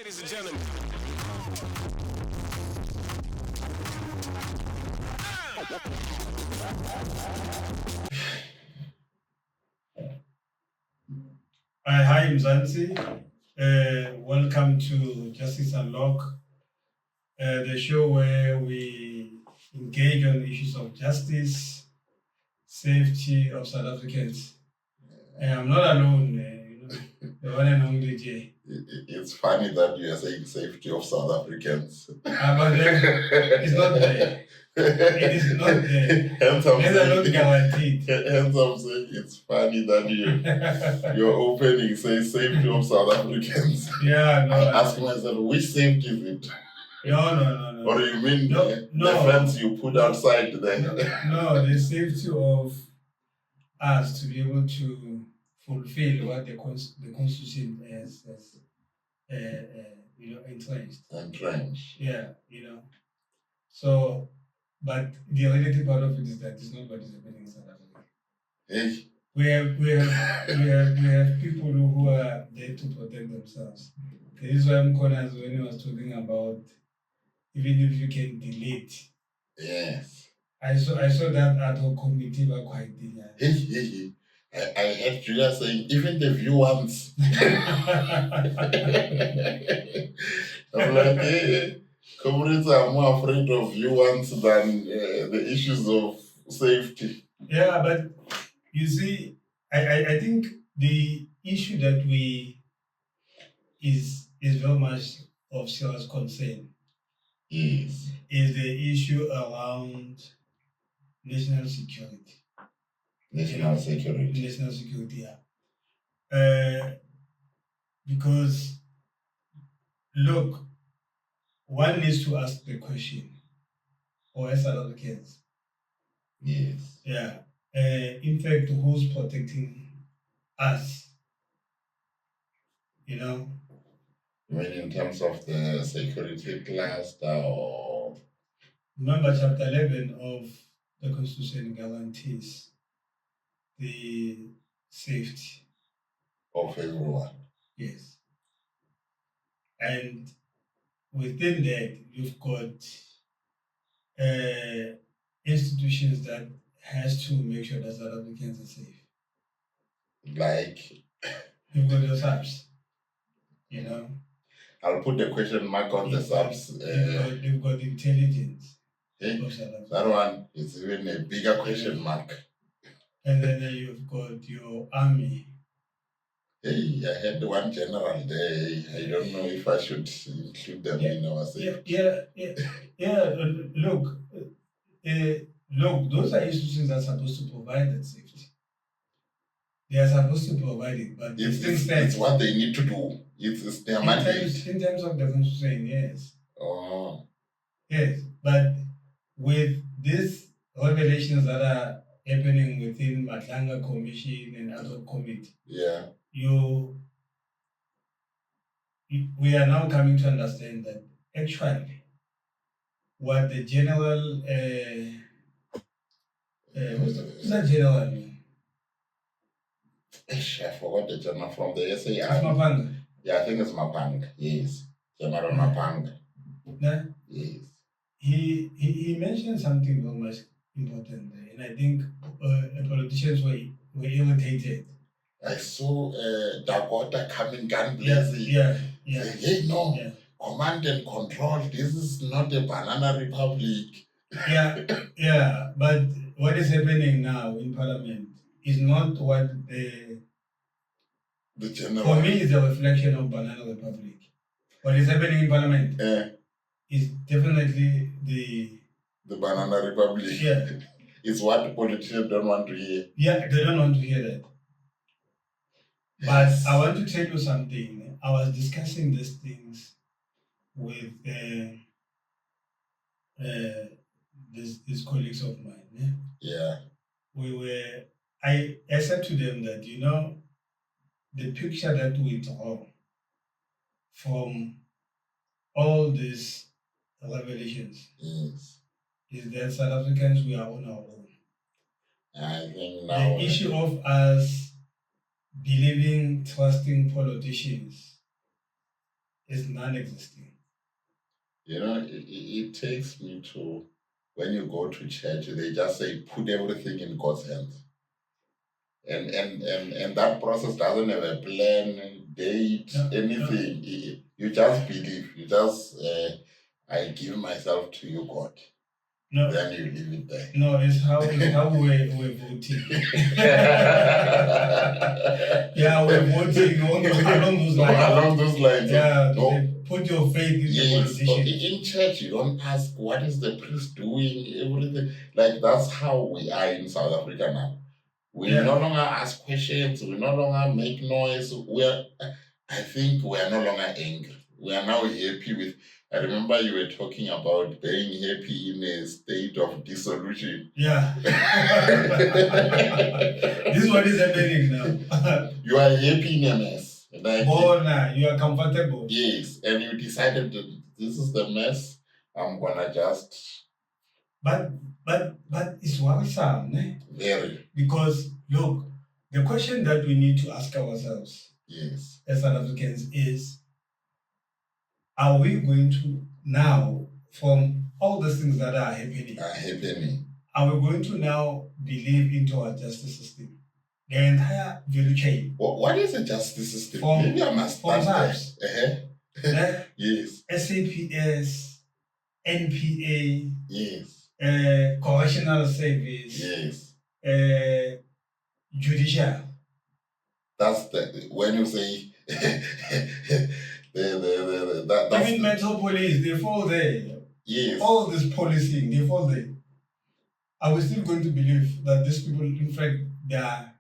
Ladies and gentlemen. Hi, Mzansi. Welcome to Justice Unlock, the show where we engage on issues of justice, safety of South Africans. I'm not alone, the one and only Jay. It's funny that you are saying safety of South Africans. But it's not there. It is not there. Hence I'm These are not guaranteed. Hence I'm saying it's funny that your opening says safety of South Africans. Yeah, no. I ask myself, which safety is it? No. Or do you mean No. the fence you put outside there? No, the safety of us to be able to fulfill what the Constitution has entrenched. Yeah, So, but the reality part of it is that it's not what is happening in South Africa. Hey. We have people who are there to protect themselves. This is why I'm corners when I was talking about even if you can delete. Yes. I saw that ad hoc committee were quite dear. I heard Julia saying even the view once. I'm like, comrades are more afraid of view once than the issues of safety. Yeah, but you see, I think the issue that is very much of serious concern. Yes. Is the issue around national security. National security, yeah. Because, look, one needs to ask the question, or as other kids. Yes. Yeah. In fact, who's protecting us? You mean in terms of the security cluster or? Remember, Chapter 11 of the Constitution guarantees the safety of everyone. Yes. And within that, you've got institutions that has to make sure that South Africans are safe. Like? You've got your subs, I'll put the question mark on the subs. You've got intelligence. That one is even a bigger question mark. And then you've got your army. Hey, I had one general there. I don't know if I should include them in our safety. Look, those are institutions that are supposed to provide that safety. They are supposed to provide it, but it's what they need to do. It's their mandate. In terms of the Constitution, yes. Oh. Yes, but with these revelations that are happening within Matlanga Commission and other committee, yeah, we are now coming to understand that actually what the general what's that general mean? I forgot the general from the SAI. It's Mapanga. Yeah, I think it's Mapanga. Yes, General Mapanga. Yeah. Yes. He mentioned something very much important there, and I think politicians were irritated. I saw Dakota coming gun blazing. Yeah. Saying, hey, no, command and control. This is not a banana republic. Yeah, but what is happening now in Parliament is not what the general. For me, it's a reflection of banana republic. What is happening in Parliament is definitely the banana republic. Yeah. It's what politicians don't want to hear. Yeah, they don't want to hear that. But I want to tell you something. I was discussing these things with these colleagues of mine. Yeah. I said to them that, the picture that we draw from all these revelations is that South Africans, we are on our own. I think now the issue of us believing, trusting politicians is non-existing. You know, it takes me to when you go to church, they just say put everything in God's hands. And that process doesn't have a plan, date, anything. You just believe. You just I give myself to you, God. No, then you leave it there. No, it's how we're voting. Yeah, we're voting along those lines. Along those lines. Yeah, no. Put your faith in the politician. In church, you don't ask what is the priest doing, everything. Like that's how we are in South Africa now. We no longer ask questions. We no longer make noise. I think we are no longer angry. We are now happy with. I remember you were talking about being happy in a state of dissolution. Yeah. This is what is happening now. You are happy in a mess. Like, you are comfortable. Yes, and you decided that this is the mess. I'm gonna just. But it's worrisome, eh? Very. Because look, the question that we need to ask ourselves, yes, as South Africans is, are we going to now, from all the things that are happening, are we going to now believe into our justice system? The entire value chain. What is a justice system? Maybe I must start there. Yes. SAPS, NPA. Yes. Correctional service. Yes. Judicial. That's when you say even metropolis, they fall there. Yes. All this policing, they fall there. Are we still going to believe that these people, in fact, they are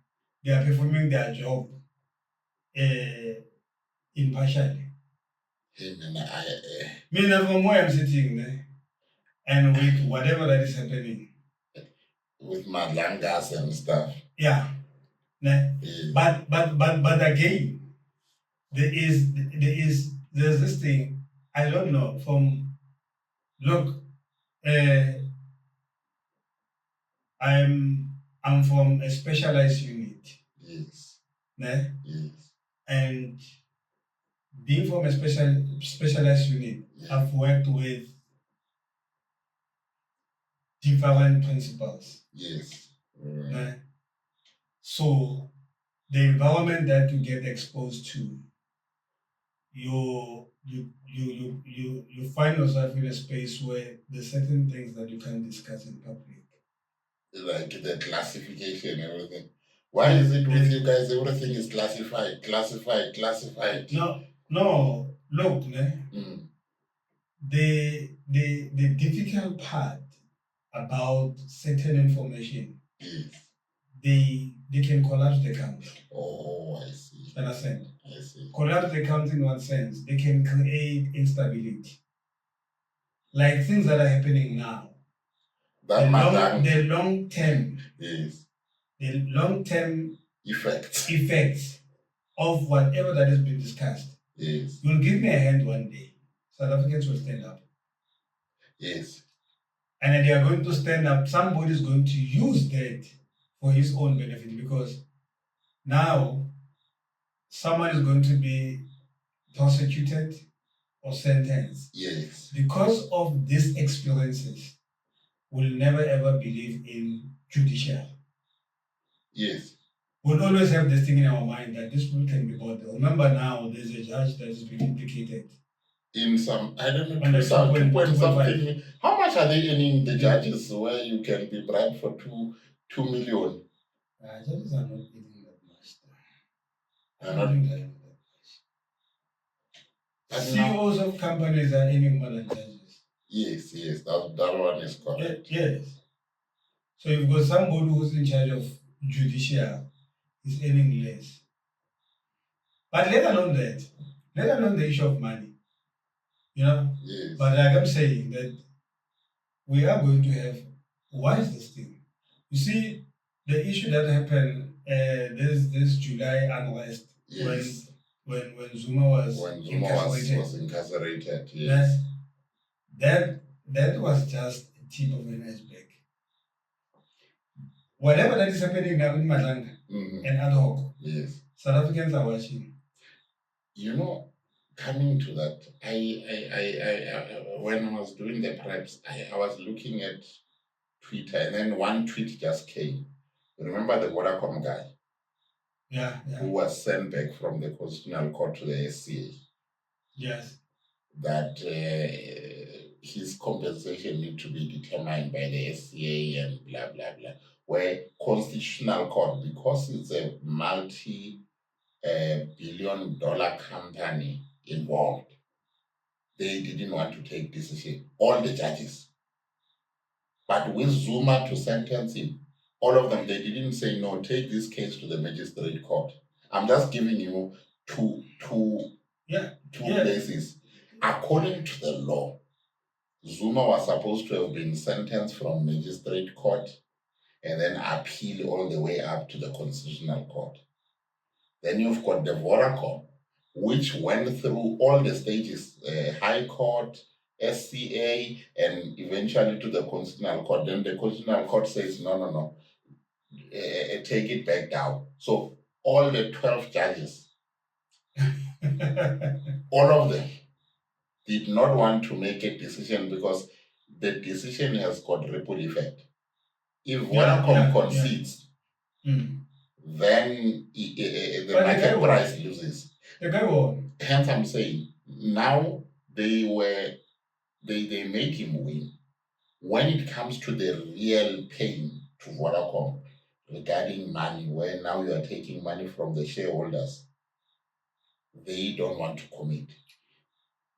performing their job impartially? Me, from where I'm sitting there, and with whatever that is happening, with madlangas and stuff. Yeah. Yes. But again, there's this thing. I don't know. I'm from a specialized unit. Yes. Yes. And being from a specialized unit, I've worked with different principals. Yes. So the environment that you get exposed to, you find yourself in a space where there's certain things that you can't discuss in public. Like the classification and everything. Why is it with you guys everything is classified? No. Look, the difficult part about certain information, they can collapse the country. Oh, I see. Understand? I see. Collapse the country in one sense. They can create instability. Like things that are happening now. The long term. Yes. The long term effects of whatever that has been discussed. Yes. You'll give me a hand one day. South Africans will stand up. Yes. And then they are going to stand up. Somebody is going to use that for his own benefit, because now someone is going to be prosecuted or sentenced. Yes. Because of these experiences, we'll never ever believe in judicial. Yes. We'll always have this thing in our mind that this people can be bought. Remember now, there's a judge that has been implicated. In some, I don't know, 2 something. How much are they earning, the judges, where you can be bribed for 2 million? Judges are not eating that much. They're not eating that much. CEOs of companies are earning more than judges. Yes, that one is correct. Yes. So you've got somebody who's in charge of judicial is earning less. But let alone that, let alone the issue of money. Yes. But like I'm saying, that we are going to have, why is this thing? You see, the issue that happened, this July unrest, yes, when Zuma was incarcerated, yes. That was just a tip of an iceberg. Whatever that is happening now in Madanga and ad hoc, yes, South Africans are watching. coming to that, when I was doing the preps, I was looking at Twitter, and then one tweet just came. Remember the Vodacom guy Yeah, who was sent back from the Constitutional Court to the SCA? yes, That his compensation need to be determined by the SCA and blah blah blah. Where Constitutional Court, because it's a multi-billion-dollar company involved, they didn't want to take decision. All the judges, but with Zuma to sentence him, all of them, they didn't say no. Take this case to the magistrate court. I'm just giving you two yeah, places. According to the law, Zuma was supposed to have been sentenced from magistrate court and then appeal all the way up to the constitutional court. Then you've got the Vodacom, which went through all the stages, High Court, SCA, and eventually to the Constitutional Court. Then the Constitutional Court says, no, no, no, take it back down. So all the 12 judges, all of them, did not want to make a decision because the decision has got ripple effect. If Vodacom concedes, then the market price loses. Hence, I'm saying now they make him win. When it comes to the real pain to Vodacom regarding money, where now you are taking money from the shareholders, they don't want to commit.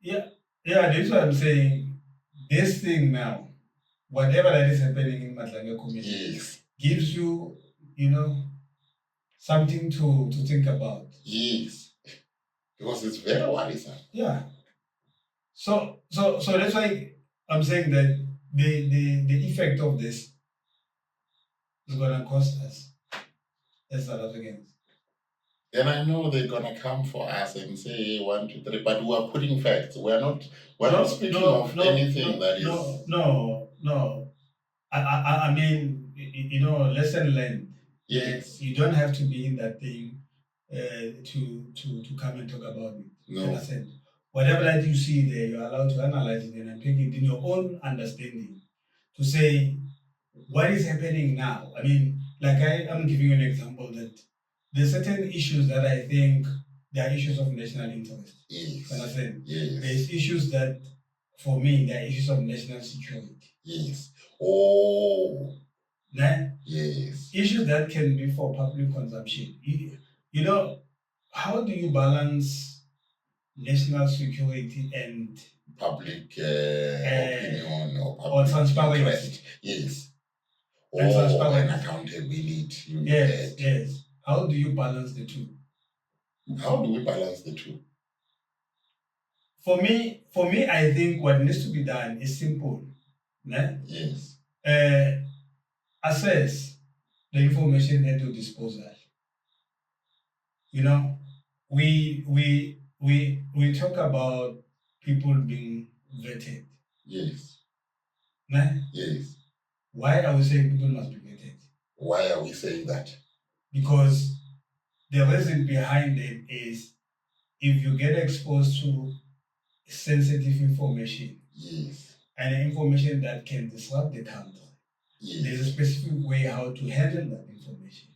Yeah, that's what I'm saying. This thing now, whatever that is happening in Matlanga Commission, Yes, gives you, something to think about. yes, because it's very worrisome. Yeah. So that's why I'm saying that the effect of this is gonna cost us as South Africans. Then I know they're gonna come for us and say 1, 2, 3, but we are putting facts. We're not speaking of anything that is. No. I mean, lesson learned. Yes. You don't have to be in that thing to come and talk about it. No. Understand? Whatever that you see there, you're allowed to analyze it and take it in your own understanding to say what is happening now. I mean, like I'm giving you an example that there's certain issues that I think they are issues of national interest. Yes. Understand? Yes. There's issues that, for me, they are issues of national security. Yes. Oh. Nah? Yes. Issues that can be for public consumption. How do you balance national security and public opinion or public transparency? Interest? Yes. And transparency. And accountability. Yes. How do you balance the two? How do we balance the two? For me, I think what needs to be done is simple. Nah? Yes. Assess the information at your disposal. We talk about people being vetted. Yes. Nah? Yes. Why are we saying people must be vetted? Why are we saying that? Because the reason behind it is if you get exposed to sensitive information, yes, and information that can disrupt the country, yes, there's a specific way how to handle that information.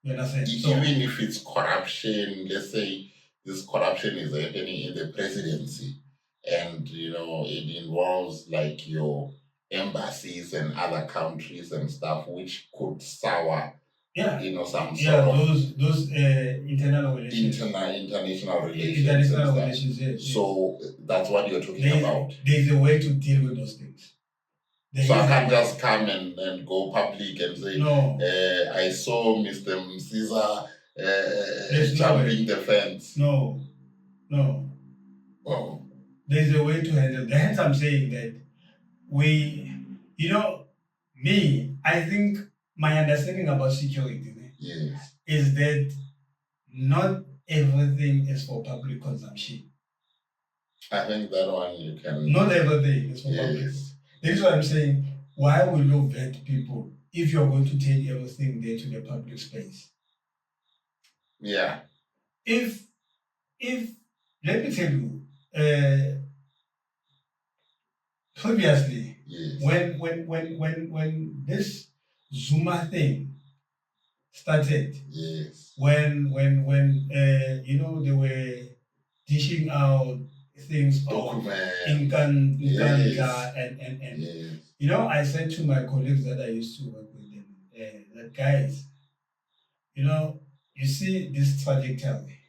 You understand? Even if it's corruption, let's say this corruption is happening in the presidency, and it involves like your embassies and other countries and stuff, which could sour some sort of those internal relations, international relations, yes. So that's what you're talking about. There's a way to deal with those things. So I can't just come and go public and say, no, I saw Mr. Msiza jumping the fence. No. Oh. There's a way to handle that. Hence, I'm saying that I think my understanding about security is that not everything is for public consumption. I think that one you can. Not everything is for public. That is what I'm saying. Why will you vet people if you're going to take everything there to the public space? Yeah. If let me tell you, previously, Yes. when this Zuma thing started, Yes. when they were dishing out things Documents. of Incan Yes. and Yes. I said to my colleagues that I used to work with them, that guys, you see this trajectory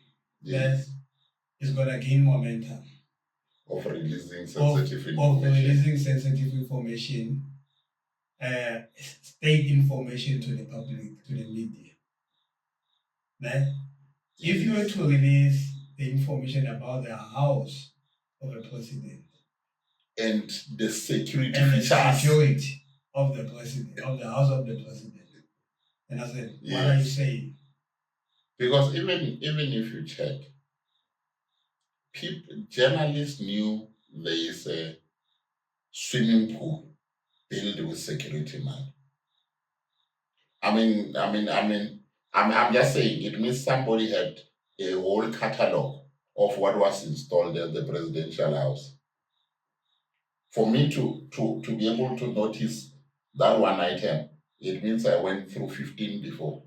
that Yes. is gonna gain momentum Of releasing of sensitive information. releasing sensitive information, state information to the public, to the media. Né? If you were Yes. to release the information about the house of a president And the security and the features. security of the president, of the house of the president, and I said, what are you Yes. saying? Because even if you check, journalists knew there is a swimming pool built with security man. I'm just saying it means somebody had a whole catalog of what was installed at the presidential house. For me to be able to notice that one item, it means I went through 15 before.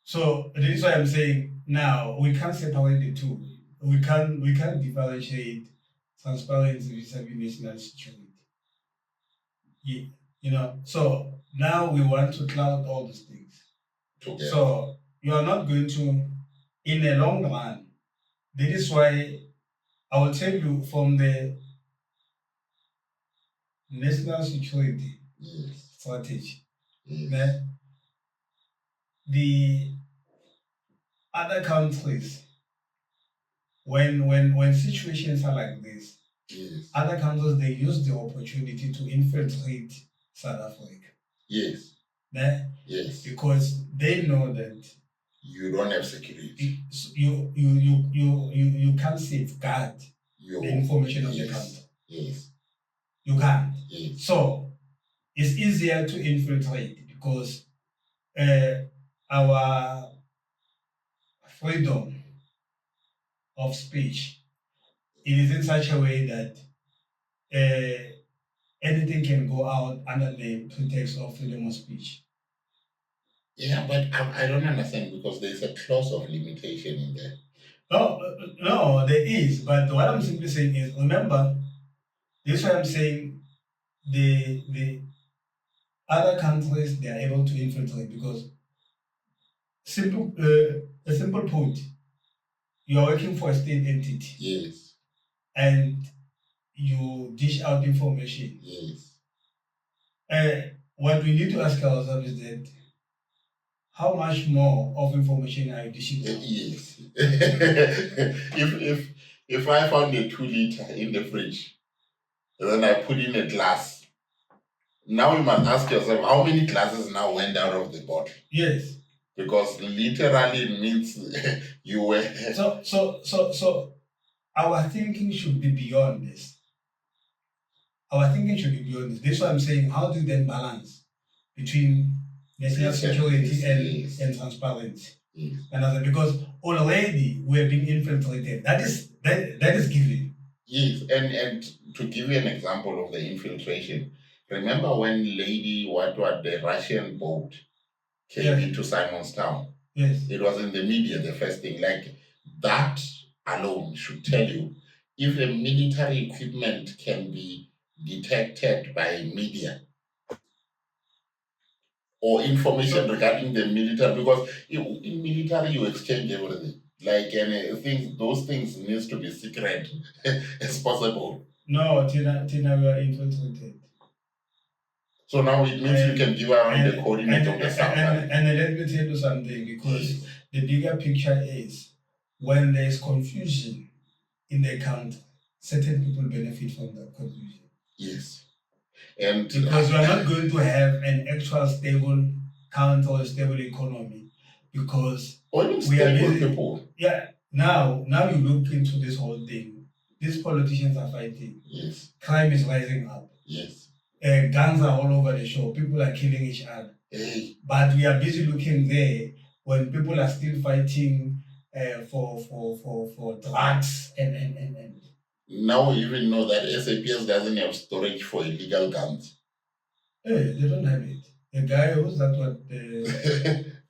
So this is why I'm saying now we can't separate the two. We can't differentiate transparency vis-a-vis national security. So now we want to cloud all these things. Together. So you are not going to, in the long run. That is why I will tell you from the national security strategy. Yes. The other countries, when situations are like this, other countries they use the opportunity to infiltrate South Africa. Yes. Yes. Because they know that you don't have security. You can't safeguard the information of the country. Yes. You can't. Yes. So it's easier to infiltrate because our freedom of speech, it is in such a way that anything can go out under the pretext of freedom of speech. Yeah, but I don't understand because there's a clause of limitation in there. No, there is. But what I'm simply saying is, remember, this is why I'm saying the other countries they are able to infiltrate because a simple point, you are working for a state entity. Yes. And you dish out information. Yes. What we need to ask ourselves is that how much more of information are you dishing out? Yes. if I found a 2 liter in the fridge, and then I put in a glass, now you must ask yourself how many glasses now went out of the bottle. Yes. Because literally it means you were. So our thinking should be beyond this. Our thinking should be beyond this. This is what I'm saying. How do you then balance between national security and transparency? Yes. And because already we're being infiltrated. That is given. Yes, and to give you an example of the infiltration, remember when the Russian boat came into Simonstown? Yes. It was in the media, the first thing. Like that alone should tell you if a military equipment can be detected by media or information regarding the military, because in military you exchange everything. Like those things needs to be secret as possible. No, Tina, we are infiltrated. So now it means you can give around the coordinates of the south. And let me tell you something, because the bigger picture is when there is confusion in the country, certain people benefit from that confusion. Yes. And because we are not going to have an actual stable country or stable economy because we are busy. People. Yeah. Now you look into this whole thing. These politicians are fighting. Yes. Crime is rising up. Yes. Guns are all over the show. People are killing each other. Hey. But we are busy looking there when people are still fighting for drugs and. Now we even know that SAPS doesn't have storage for illegal guns. Hey, they don't have it. The guy who's that what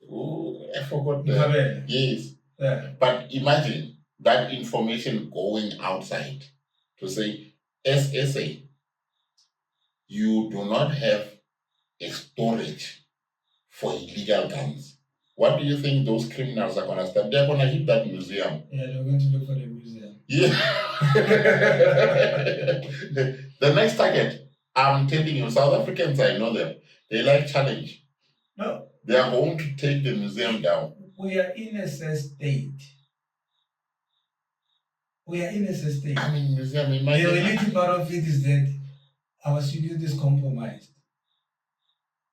Oh, I forgot Mkhabela. Yes. Yeah. But imagine that information going outside to say, SSA, you do not have a storage for illegal guns. What do you think those criminals are going to start? They're going to hit that museum. Yeah, they're going to look for the museum. Yeah. The next target, I'm telling you, South Africans, I know them. They like challenge. No. They are going to take the museum down. We are in a state. We are in a state. I mean, museum, the reality part of it is that our security is compromised.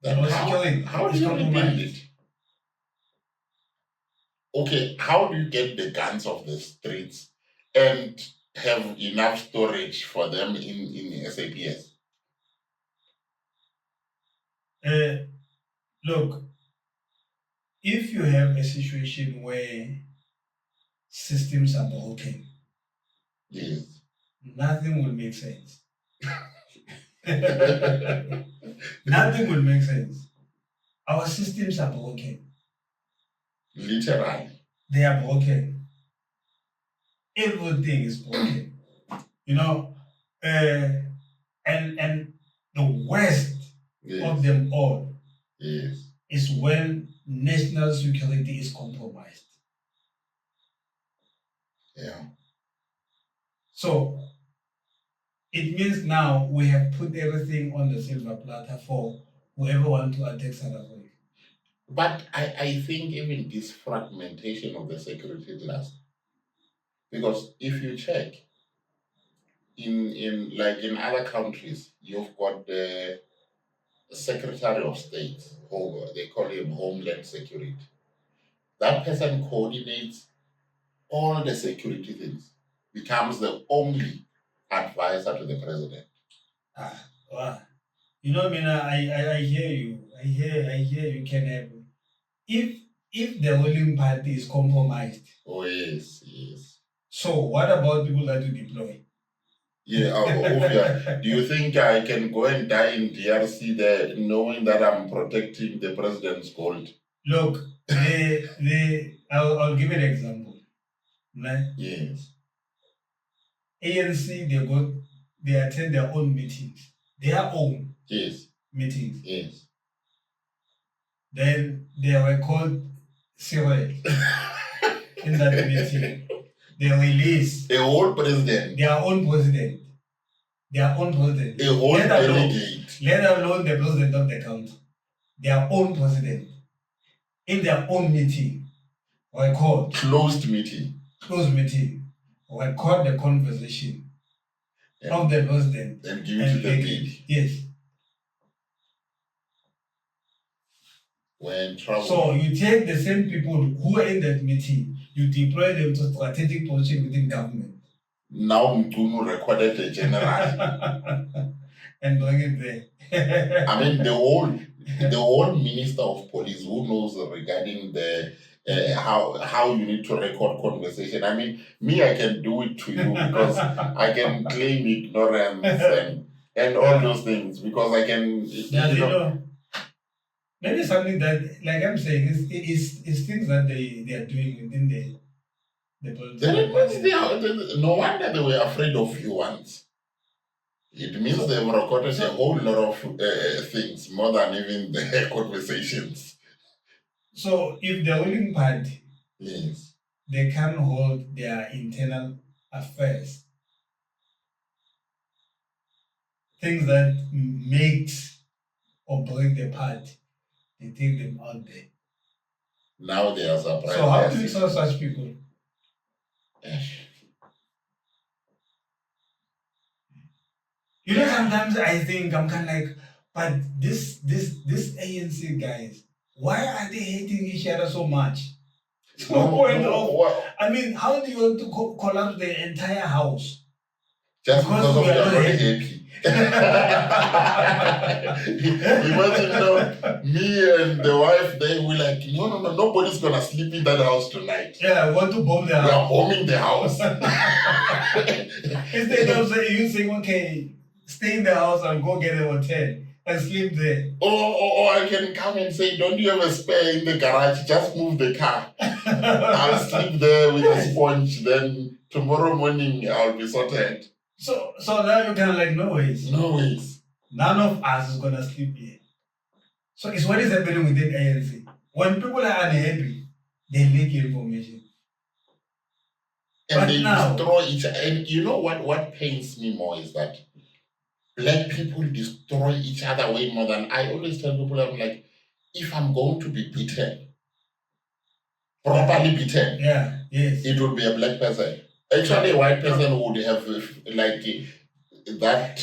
How do you rebuild it? Okay, how do you get the guns off the streets and have enough storage for them in SAPS? Look, if you have a situation where systems are broken, yes, nothing will make sense. Nothing will make sense. Our systems are broken. Literally. They are broken. Everything is broken. You know, and the worst of them all is when national security is compromised. Yeah. So it means now we have put everything on the silver platter for whoever wants to attack South Africa. But I think even this fragmentation of the security class, because if you check in like in other countries, you've got the Secretary of State, they call him Homeland Security. That person coordinates all the security things, becomes the only advisor to the president. Wow. You know, I hear you. I hear you can have. If the ruling party is compromised. Oh yes, yes. So what about people that you deploy? Yeah, do you think I can go and die in DRC there knowing that I'm protecting the president's gold? Look, I'll give you an example. Right? Yes. ANC, they attend their own meetings. Their own meetings. Yes. Then they were called Cyril in that meeting. They release a whole president. Their own president. Their own president. A whole delegate. Let alone the president of the country. Their own president. In their own meeting. Were called. Closed meeting. Record the conversation of the president. And give it to the bid. Yes. We're in trouble. So you take the same people who are in that meeting, you deploy them to strategic position within government. Now Mtunu recorded the general. And bring it there. I mean the whole minister of police who knows regarding the how you need to record conversation. I mean, I can do it to you because I can claim ignorance and all those things because I can. You know, maybe something that, like I'm saying, is things that they are doing within the political. No wonder they were afraid of you once. It means they've recorded a whole lot of things more than even the conversations. So if the ruling party, yes, they can hold their internal affairs, things that makes or break the party, they take them out there. Now they are surprised. So how do we solve such people? You know, sometimes I think I'm kind of like, but this ANC guys, why are they hating each other so much? I mean, how do you want to collapse the entire house? Just because of you're very happy. Imagine, me and the wife, they were like, no, no, no, nobody's gonna sleep in that house tonight. Yeah, I want to bomb the We are house. bombing the house. Instead of you saying, okay, stay in the house and go get a hotel and sleep there. Or I can come and say, don't you have a spare in the garage? Just move the car. I'll sleep there with a sponge. Then tomorrow morning I'll be sorted. So now you can like, no ways. No ways. None of us is gonna sleep here. So it's what is happening within ANC. When people are unhappy, they leak information. And But they now, destroy each other. And you know what pains me more is that black people destroy each other way more than I always tell people. I'm like, if I'm going to be beaten, properly beaten, yes, it would be a black person. Actually, a white person would have like that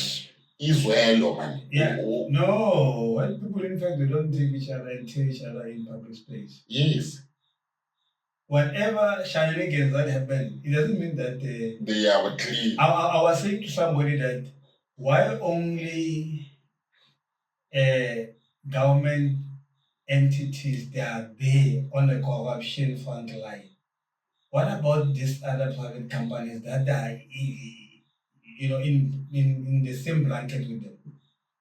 is well, man. Yeah. No, white people in fact they don't take each other and tell each other in public space. Yes. Whatever shenanigans that happen, it doesn't mean that they are clean. I was saying to somebody that why only government entities they are there on the corruption front line. What about these other private companies that are in the same blanket with them?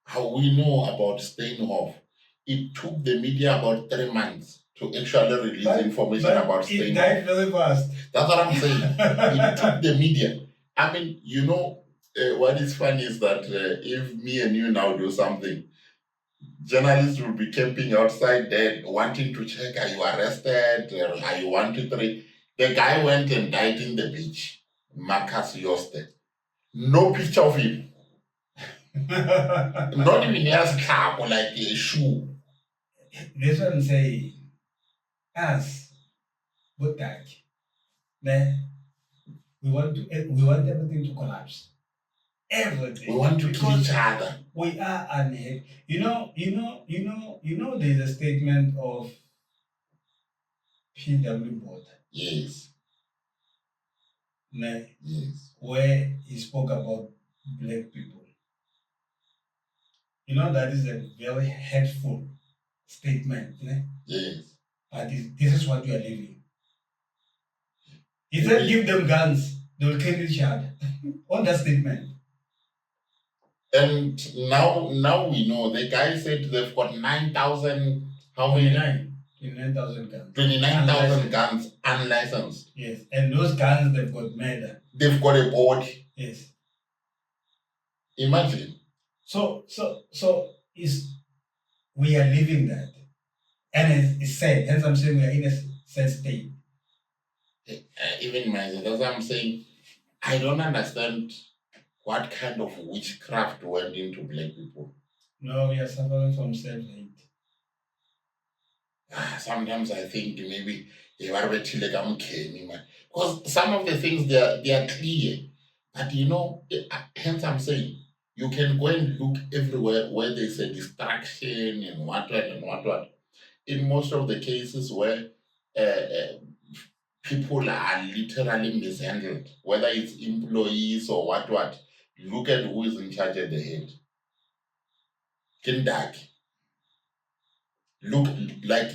How we know about Steinhoff? It took the media about 3 months to actually release information about Steinhoff. It died very fast. That's what I'm saying. It took the media. I mean, what is funny is that if me and you now do something, journalists will be camping outside there wanting to check, are you arrested? Are you 123? The guy went and died in the beach. Marcus Yoste. No picture of him. Not even his cap or like a shoe. That's what I'm saying. Us, but that, we want everything to collapse. Everything. We want to kill each other. We are unhappy. There's a statement of PW Board. Yes. Yes. Where he spoke about black people. That is a very hurtful statement. Yes. But this is what we are living. He said, give them guns, they will kill each other. On that statement. And now we know. The guy said they've got 9,000. How many? 29,000 guns. 29,000 guns unlicensed. Yes. And those guns, they've got murder. They've got a board. Yes. Imagine. So we are living that. And it's sad. Hence I'm saying we are in a sad state. Even myself, that's what I'm saying. I don't understand what kind of witchcraft went into black people. No, we are suffering from self-hate. Sometimes I think maybe because some of the things they are clear. But hence I'm saying you can go and look everywhere where there's a distraction and what. In most of the cases where people are literally mishandled, whether it's employees or what, look at who is in charge at the head. Kindak.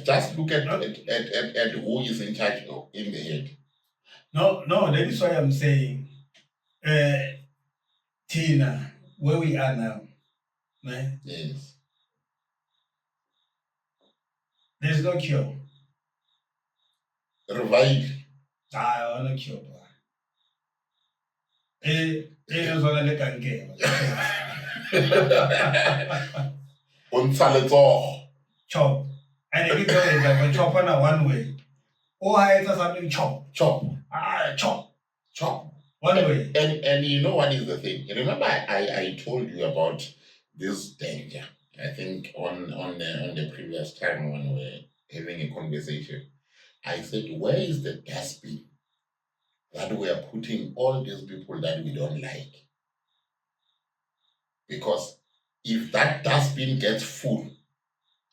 Just look at who is in charge in the head. No, that is why I'm saying, Tina, where we are now, right? Yes. There's no cure. Revive. I want a cure. It's what I can get. Chop. And if you tell it like a chop on one way. Oh, I it's something chop. Chop. Chop. One way. And you know what is the thing? Remember I told you about this danger. I think on the previous time when we were having a conversation. I said, where is the dustbin that we are putting all these people that we don't like? Because if that dustbin gets full,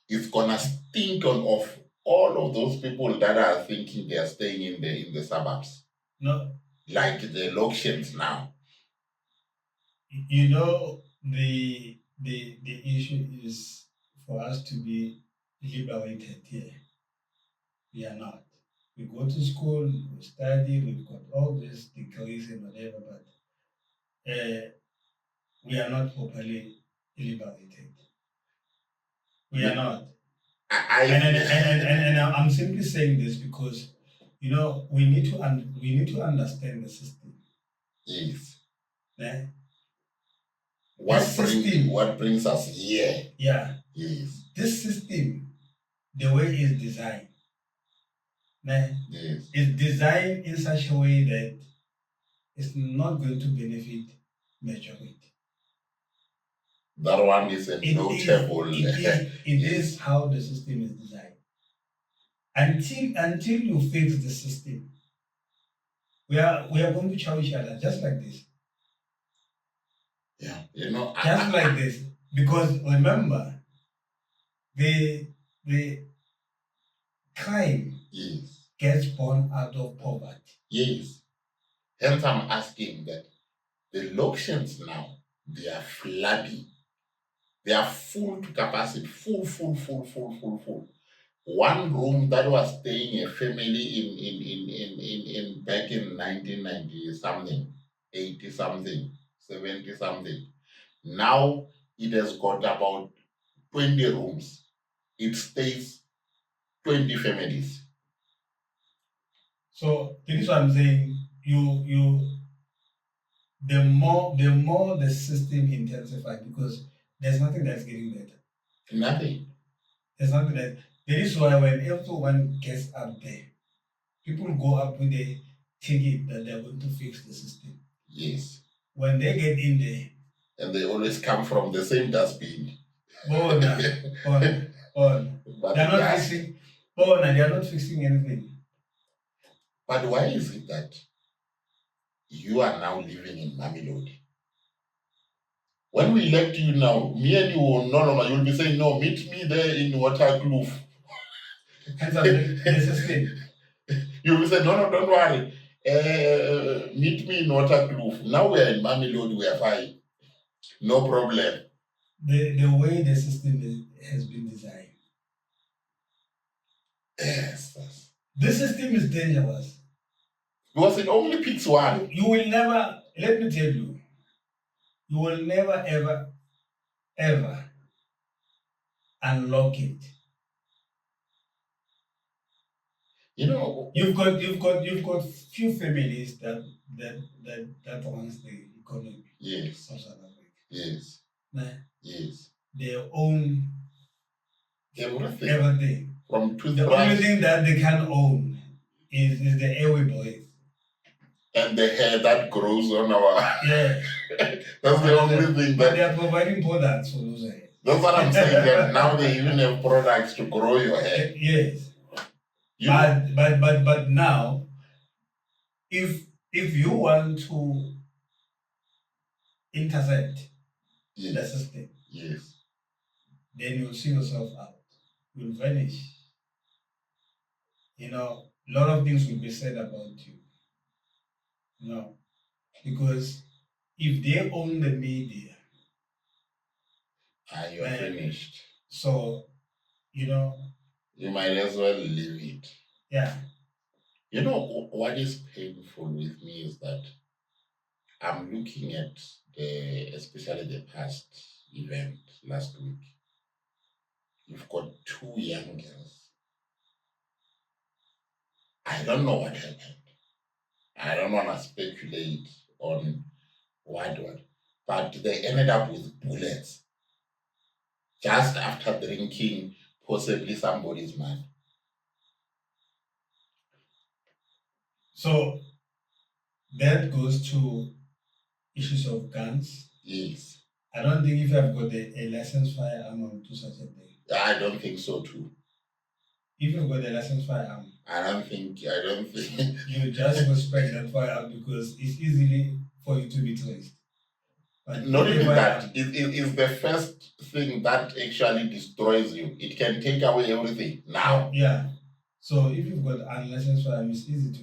it's gonna stink of all of those people that are thinking they are staying in the suburbs. No. Like the locations now. The the issue is for us to be liberated here. We are not. We go to school, we study, we've got all these degrees and whatever, but we are not properly liberated. We are not. And I'm simply saying this because we need to understand the system. Yes. Eh? What brings us here? Yeah. Yes. This system, the way it's designed, yes, is designed in such a way that it's not going to benefit majority. That one is a notable. It is how the system is designed. Until you fix the system, we are going to chow each other just like this. Yeah, just like this. Because remember, the crime gets born out of poverty. Yes. Hence, I'm asking that the locations now, they are flabby. They are full to capacity. Full. One room that was staying a family in back in 1990 something, 80 something, 70 something. Now it has got about 20 rooms. It stays 20 families. So this is what I'm saying. The more the system intensifies, because there's nothing that's getting better. Nothing. There's nothing that. That is why when everyone gets up there, people go up with a ticket that they're going to fix the system. Yes. When they get in there, and they always come from the same dustbin. Bona. They're not fixing. Bona, they're not fixing anything. But why is it that you are now living in Mamelodi? When we elect you now, me and you will no longer, you'll be saying, no, meet me there in Waterkloof. The system. You'll be saying, no, don't worry. Meet me in Waterkloof. Now we are in Mamelodi, we are fine. No problem. The way the system has been designed. Yes. This system is dangerous. Because it only picks one. You will never, let me tell you, you will never, ever unlock it. You've got few families that runs the economy. Yes. Of South Africa. Yes. Yes. They own everything. From the only thing that they can own is the air we breathe. And the hair that grows on our that's the only thing that they are providing products for those hair. That's what I'm saying. That now they even have products to grow your hair. Yes. But now, if you want to intercept the system, then you'll see yourself out. You'll vanish. A lot of things will be said about you. Because if they own the media, you're finished. So, you might as well leave it. Yeah. What is painful with me is that I'm looking at especially the past event last week. You've got two young girls. I don't know what happened. I don't want to speculate on what, but they ended up with bullets just after drinking possibly somebody's money. So that goes to issues of guns. Yes. I don't think if you have got a licensed firearm on to such a thing. I don't think so too. If you've got a licensed firearm, I don't think you just respect that firearm because it's easily for you to be traced. But not even that. It is the first thing that actually destroys you. It can take away everything now. Yeah. So if you've got unlicensed firearm, it's easy to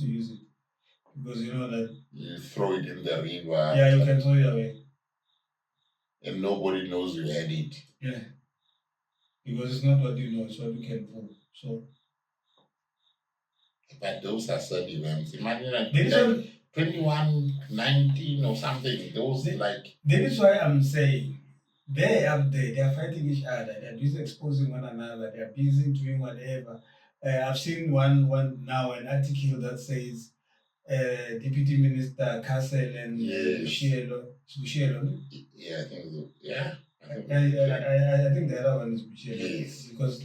use it. Because you know that you throw it in the river. Yeah, you can throw it away. and nobody knows you had it. Yeah. Because it's not what you know, it's what you can prove. So But those are sad events. Imagine like, that is what 21, 19 or something. Those that is why I'm saying they up there, they are fighting each other, they're busy exposing one another, they're busy doing whatever. I've seen one now an article that says Deputy Minister Castle and yes. Bushielo. Yeah, I think so. Yeah. I think the other one is Bushielo. Yes. Because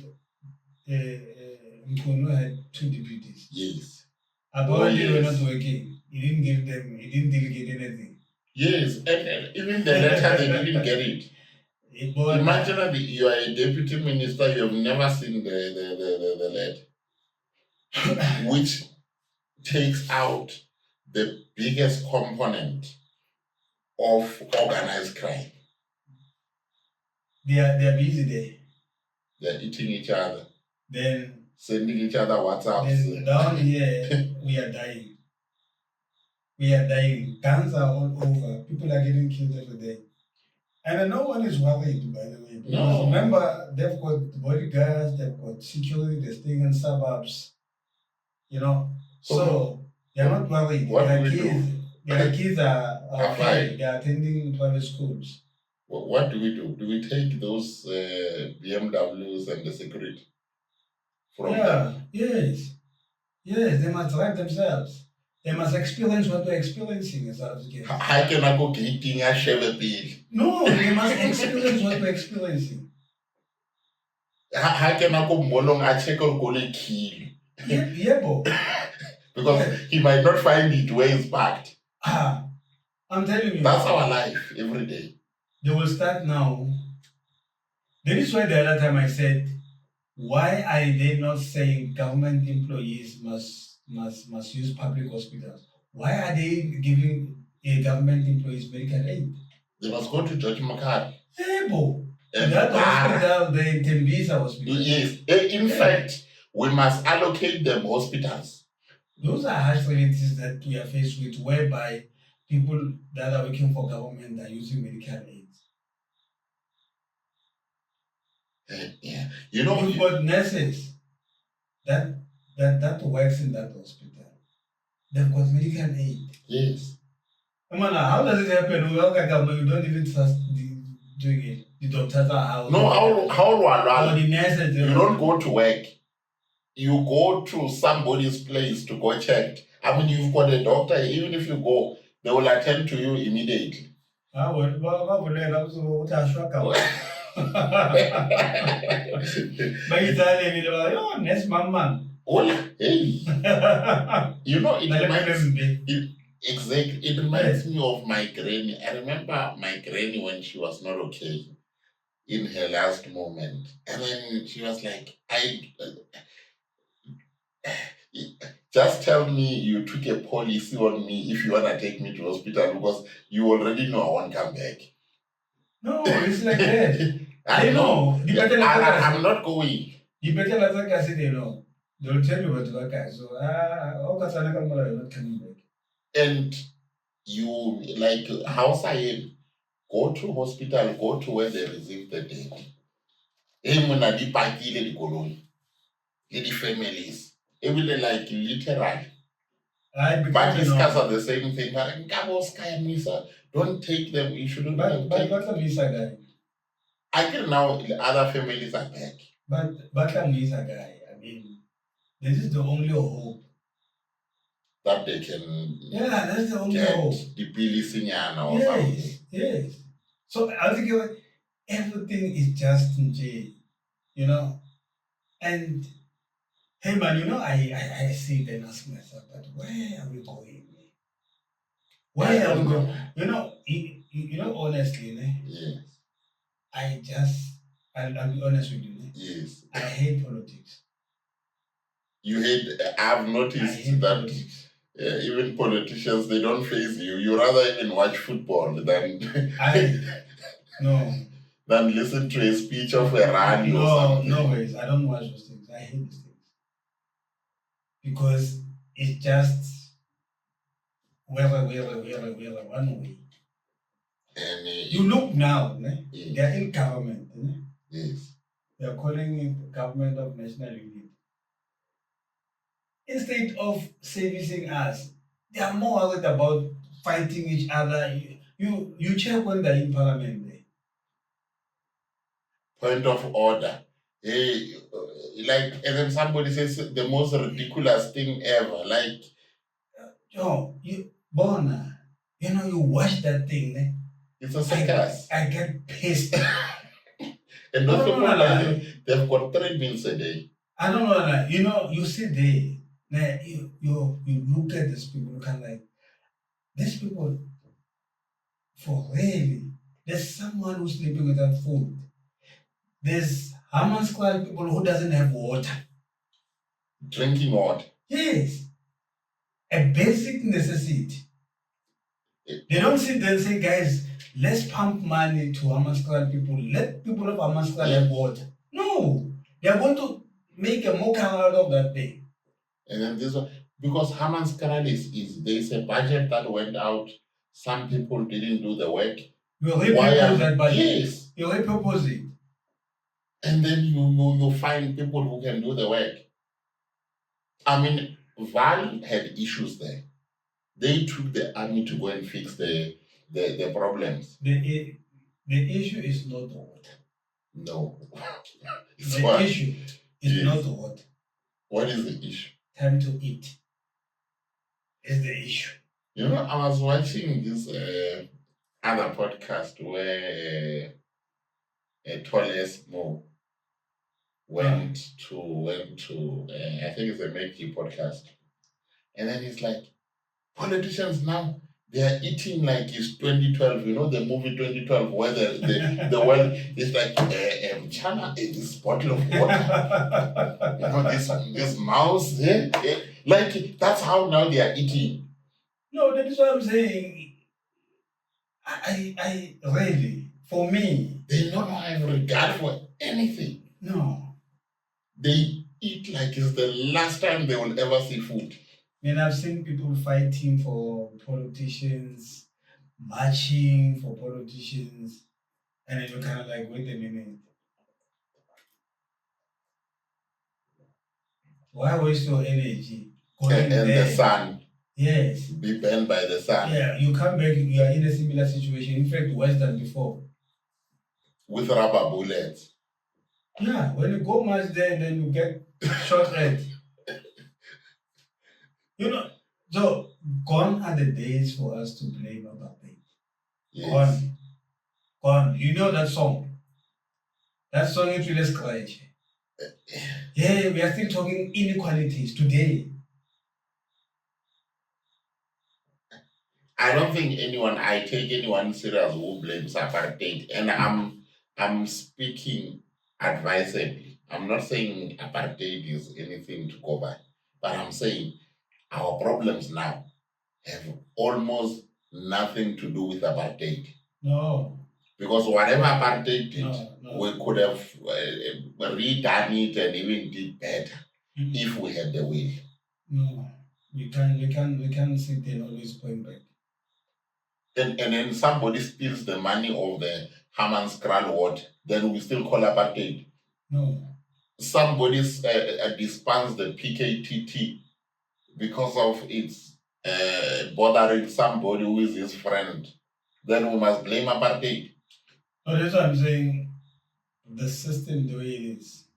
Mkono had two deputies. Yes. Apparently, they were not working. He didn't give them, he didn't delegate anything. Yes, and even the letter, they didn't get it. Imagine that you are a deputy minister, you have never seen the letter, which takes out the biggest component of organized crime. They are busy there. They're eating each other. Then sending each other WhatsApps. Then down here we are dying. We are dying. Guns are all over. People are getting killed every day. And no one is worried, by the way. Because No. remember, they've got bodyguards, they've got security, they're staying in suburbs. You know? So they're not worried. Their kids are okay. They are attending private schools. What do we do? Do we take those BMWs and the security from them? Yes. Yes, they must drive themselves. They must experience what we're experiencing as South Africans. How can I go getting a Chevy? No, they must experience what we're experiencing. How can I go molong a check or go kill? Because he might not find it where it's parked. I'm telling you. That's our life every day. They will start now. That is why the other time I said, why are they not saying government employees must use public hospitals? Why are they giving government employees medical aid? They must go to George Makar. And that hospital, the Tembisa hospital. Yes. In fact, we must allocate them hospitals. Those are harsh realities that we are faced with, whereby people that are working for government are using medical aids. Yeah. You know, you've got nurses that works in that hospital. They've got medical aid. Yes. How does it happen? You don't even trust doing it. The doctors are out. No, how the nurses, you don't go to work. You go to somebody's place to go check. I mean, you've got a doctor. Even if you go, they will attend to you immediately. Next mama. Hey. You know, it reminds me of my granny. I remember my granny when she was not okay in her last moment. And then she was like, just tell me you took a policy on me if you want to take me to hospital because you already know I won't come back. No, it's like that. I know. I'm not going. You better let us say they know. They'll tell you what to work at. So, you're not coming back. And you, like, house I am, go to hospital, go to where they receive the dead. The families. Everything like literal. But these cars are the same thing. Don't take them. You shouldn't take them. I think now the other families are back. But Bakam is a guy. I mean, this is the only hope that they can. Yeah, that's the only hope. The Bilisinyana or something. Yes. So I think everything is just in jail, you know. And hey man, I sit and ask myself, but where are we going? Where are we going? Honestly, yes. I'll be honest with you. Yes. I hate politics. You hate, I've noticed that even politicians, they don't face you. You rather even watch football than than listen to a speech of a rally or something. No ways. I don't watch those things. I hate those things. Because it's just one way. And you look now, yes. they are in government. Yes. They are calling it Government of National Unity. Instead of servicing us, they are more worried about fighting each other. You check when they're in parliament. Point of order. Hey, like, and then somebody says the most ridiculous thing ever. Like, Yo, Bona, you watch that thing. it's a circus. I get pissed. And those I don't people, know, they've got 3 meals a day. I don't know, you sit there, you look at these people, you can like, these people, for really, there's someone who's sleeping without food. There's Haman Square people who doesn't have water. Drinking water. Yes, a basic necessity. They don't sit there and say, guys, let's pump money to Haman Square people. Let people of Haman Square have water. No, they are going to make a mockery out of that thing. And then this one, because Haman's Canal is there's a budget that went out. Some people didn't do the work. You repurpose that budget. Yes. You repurpose it. And then you find people who can do the work. I mean, Val had issues there. They took the army to go and fix the problems. The issue is not the water. No. The issue is not the water. What is the issue? Time to eat is the issue. I was watching this other podcast where Toles Mo went to I think it's a Make podcast, and then he's like, politicians now, they are eating like it's 2012. The movie 2012 where the world is like China ate this bottle of water. This mouse, like that's how now they are eating. No, that is what I'm saying. I really, for me, they don't have regard for anything. No, they eat like it's the last time they will ever see food. I've seen people fighting for politicians, marching for politicians, and then you're kind of like, wait a minute. Why waste your energy going and there? The sun? Yes. Be burned by the sun. Yeah, you come back, you are in a similar situation. In fact, worse than before. With rubber bullets. Yeah, when you go march there, then you get shot at. So gone are the days for us to blame about it. Yes. Gone. You know that song? That song is really scratch. Yeah, we are still talking inequalities today. I don't think I take anyone serious who blames apartheid. And I'm speaking advisably. I'm not saying apartheid is anything to go by. But I'm saying our problems now have almost nothing to do with apartheid. No. Because whatever apartheid did, we could have redone it and even did better if we had the will. No, we can't sit there and always point back. And then somebody steals the money of the Haman's Kral ward, then we still call apartheid. No. Somebody disbands the PKTT because of its bothering somebody who is his friend, then we must blame apartheid. No, that's what I'm saying. The system the way it is.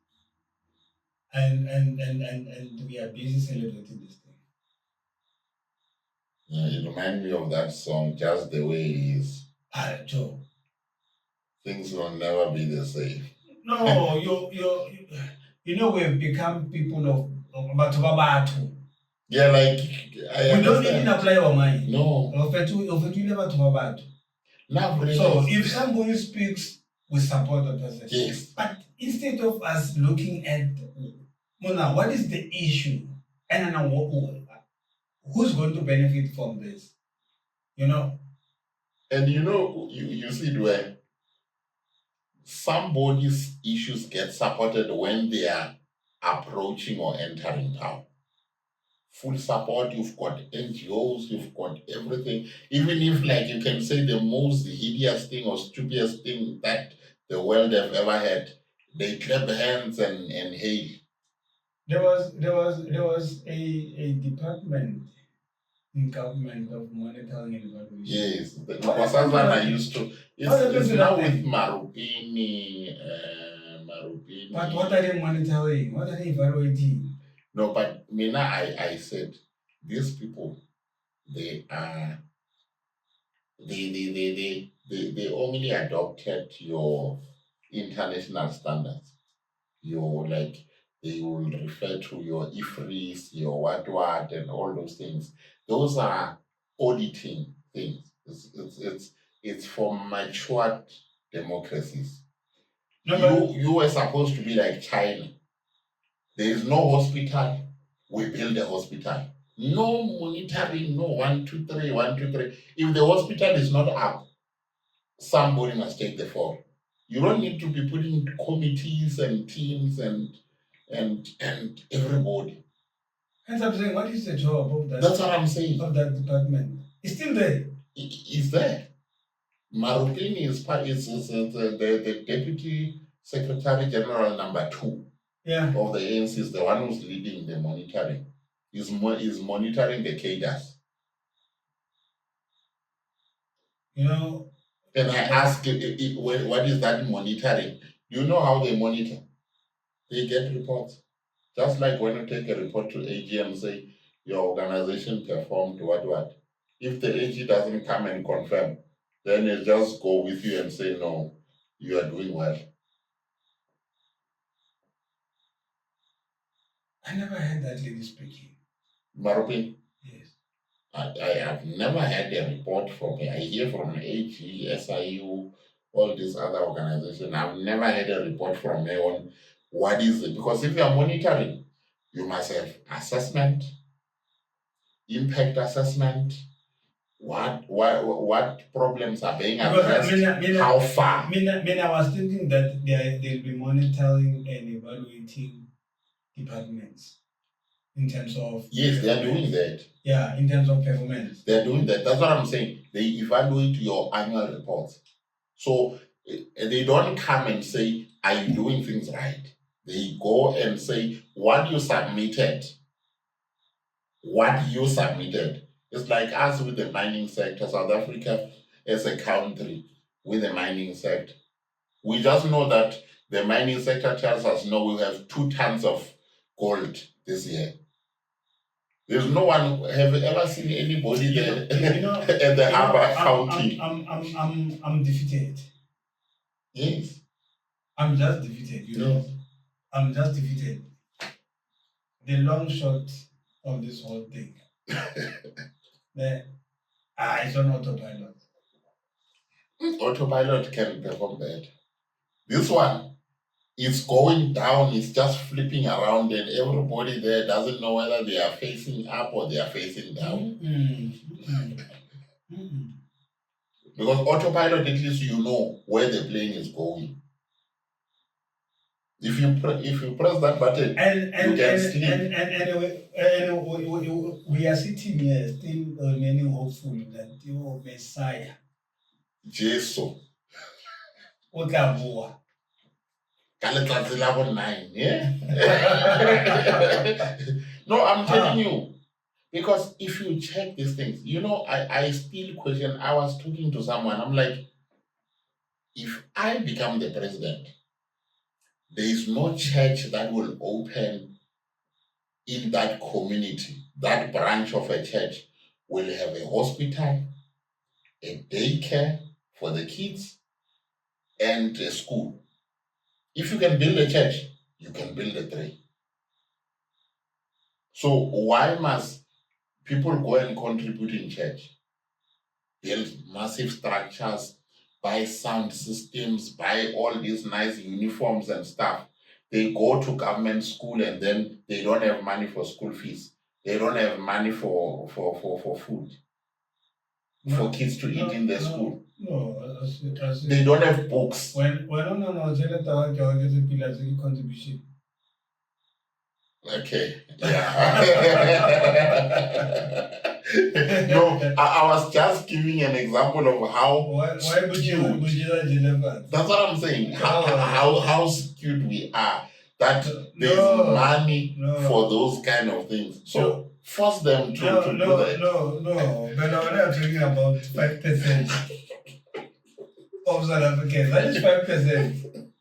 And we are busy celebrating this thing. Yeah, you remind me of that song, Just the Way It Is. Joe. Things will never be the same. No, we've become people of Batubabatu. Yeah, like we don't even apply our mind. No. So if somebody speaks, we support the person. Yes. But instead of us looking at what is the issue and who's going to benefit from this? And you see where somebody's issues get supported when they are approaching or entering power. full support, you've got NGOs, you've got everything. Even if, like, you can say the most hideous thing or stupidest thing that the world have ever had, they clap hands and hail. There was a department in government of monitoring and evaluation. Yes, What because happened to I that used to. What happened It's to now that with thing? Marupini. But what are they monitoring? What are they evaluating? No, but Mina, I said these people, they are they only adopted your international standards. Your, like, they will refer to your IFRIs, your what, and all those things. Those are auditing things. It's for matured democracies. No, but You were supposed to be like China. There is no hospital, we build a hospital. No monitoring, no 1, 2, 3, 1, 2, 3. If the hospital is not up, somebody must take the fall. You don't need to be putting committees and teams and everybody. hence I'm saying, what is the job of that? That's what I'm saying. Of that department? It's still there. It's there. Marupini is the deputy secretary general number 2 of the ANC, is the one who's leading the monitoring. Is monitoring the cadres. And I ask, what is that monitoring? Do you know how they monitor? They get reports. Just like when you take a report to AGM, say your organization performed what. If the AG doesn't come and confirm, then they just go with you and say, no, you are doing well. I never heard that lady speaking. Marupin? Yes. I have never had a report from her. I hear from AG, SIU, all these other organizations. I've never had a report from her on what is it. Because if you are monitoring, you must have assessment, impact assessment, what problems are being addressed, how far. I was thinking that they'll be monitoring and evaluating departments in terms of. Yes, they are doing that. Yeah, in terms of performance. They're doing that. That's what I'm saying. They evaluate your annual reports. So they don't come and say, are you doing things right? They go and say, what you submitted. It's like us with the mining sector, South Africa as a country with the mining sector. We just know that the mining sector tells us, no, we have 2 tons of gold this year. There's no one. Have you ever seen anybody there at the harbor counting? I'm defeated. Yes. I'm just defeated, Yes. I'm just defeated. The long shot of this whole thing. It's on autopilot. Autopilot can perform that. This one, it's going down, it's just flipping around, and everybody there doesn't know whether they are facing up or they are facing down. Because autopilot, at least you know where the plane is going. If you press that button, you can sleep. And we are sitting here still remaining hopeful that your Messiah, Jesus, Otaboa. No, I'm telling you. Because if you check these things, I still question. I was talking to someone, I'm like, if I become the president, there is no church that will open in that community. That branch of a church will have a hospital, a daycare for the kids, and a school. If you can build a church, you can build a 3. So why must people go and contribute in church? Build massive structures, buy sound systems, buy all these nice uniforms and stuff. They go to government school and then they don't have money for school fees. They don't have money for food. For kids to eat in their school. No, they don't have books. When contribution. Okay, yeah. No, I was just giving an example of how why would you deliver? That's what I'm saying. How skewed we are that there's No, money no. for those kind of things. So force them to do that. No. But now we're not talking about 5% of South Africans. That is 5%.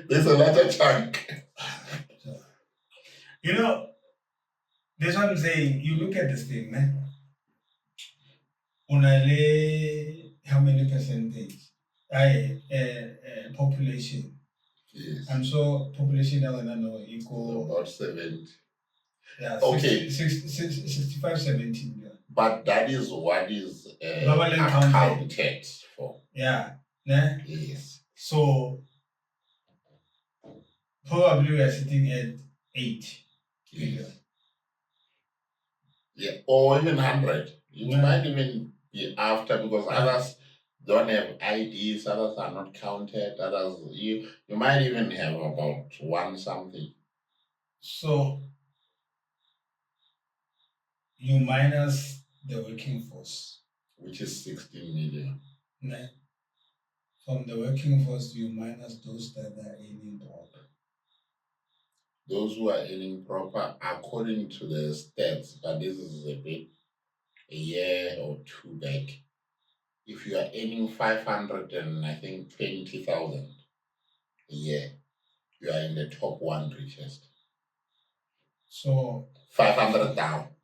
There's a larger chunk. You know, that's what I'm saying. You look at this thing, man. Unale, how many percentage? Population. Yes. I'm sure population now equal about 70. Yeah, Okay. 65, 70 million. But that is what is Globally accounted for. Yeah. Né? Yes. So probably we are sitting at 8 million. Yes. Yeah, or even 100. You might even be after because others don't have IDs, others are not counted, others you might even have about one something. So you minus the working force, which is 16 million. Né? From the working force, you minus those that are earning proper. Those who are earning proper according to the stats, but this is a year or two back. If you are earning 500 and I think 20,000 a year, you are in the top one richest. So 500 down.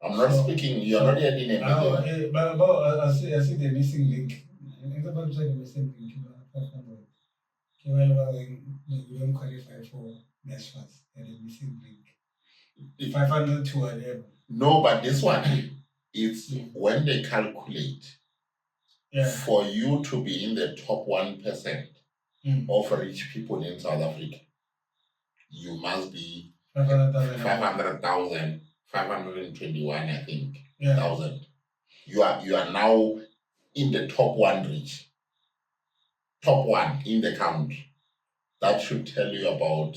I'm not speaking. You are not yet in a million. But I see the missing link. It's about the missing link. 500. Okay, well, we don't qualify for NSFAS and the missing link. 500 to whatever. No, but this one, it's when they calculate for you to be in the top 1% of rich people in South Africa, you must be 500,000, 521, I think, thousand. You are now in the top one rich. Top one in the country. That should tell you about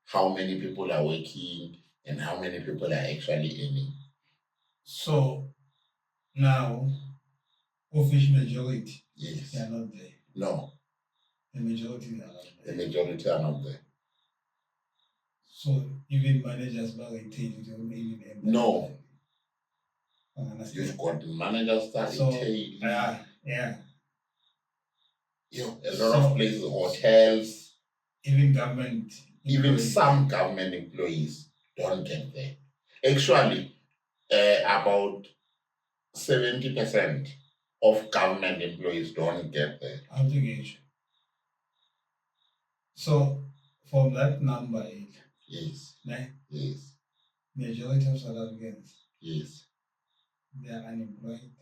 how many people are working and how many people are actually earning. So now, of which majority? Yes. They are not there. No. The majority are not there. The majority are not there. So even managers by retail, you don't even have that. No. You've got managers that retail. Yeah. A lot of places, hotels. Even government. Even some government employees don't get there. Actually, about 70% of government employees don't get there. Obligation. So from that number, yes. Yes. Majority of South Africans. Yes. They are unemployed.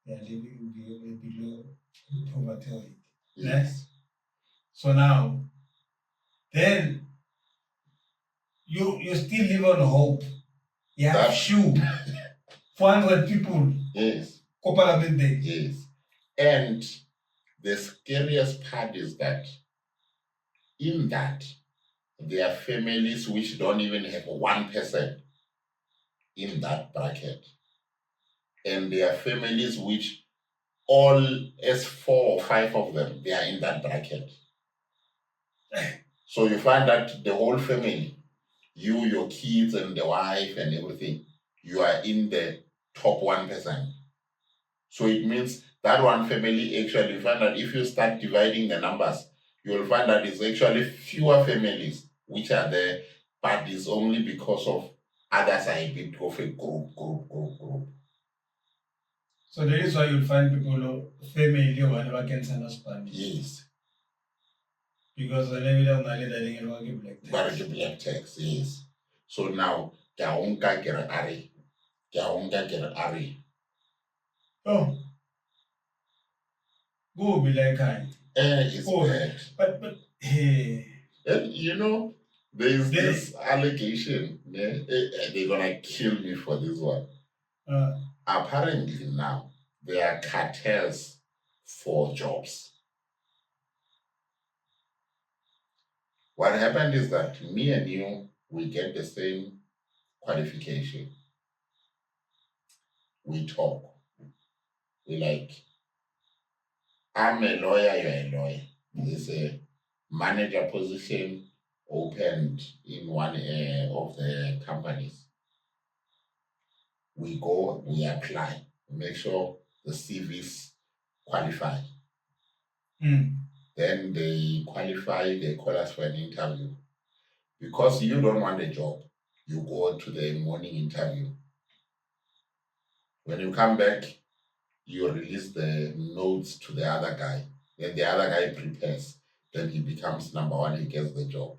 They are living below poverty rate. Yes. So now, then you still live on hope. You have few 400 people. Yes. Co-parliament day. Yes. And the scariest part is that in that there are families which don't even have 1% in that bracket. And there are families which all as 4 or 5 of them, they are in that bracket. So you find that the whole family, you, your kids and the wife and everything, you are in the top 1%. So it means that one family actually, you find that if you start dividing the numbers, you will find that it's actually fewer families which are there, but it's only because of others are a bit of a group. So that is why you'll find people, family, whenever can send us money. Yes. Because whenever they're married, they didn't get black tax. But the black tax, yes. So now, Kaunka get Ari. Oh. Go be like kind. It's bad. But hey. And there is this allegation. They're gonna kill me for this one. Apparently now there are cartels for jobs. What happened is that me and you, we get the same qualification. We talk. We like, I'm a lawyer, you're a lawyer. There's a manager position opened in one of the companies. We go, we apply, we make sure the CVs qualify. Then they qualify, they call us for an interview. Because you don't want a job, you go to the morning interview. When you come back, you release the notes to the other guy. Then the other guy prepares. Then he becomes number one, he gets the job.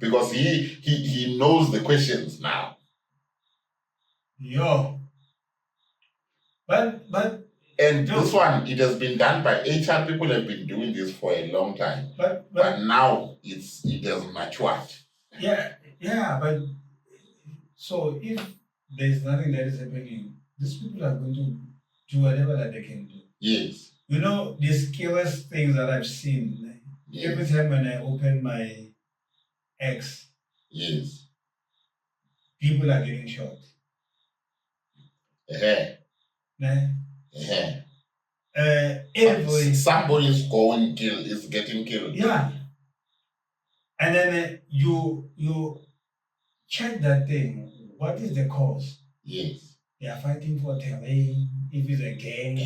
Because he knows the questions now. Yo. But and this one, it has been done by HR people have been doing this for a long time. But now it has matured. Yeah, but so if there's nothing that is happening, these people are going to do whatever that they can do. Yes. You know, the scariest things that I've seen, yes. Every time when I open my X, yes, people are getting shot. Somebody is getting killed. Yeah. And then you check that thing. What is the cause? Yes. They are fighting for terrain. If it's a gang,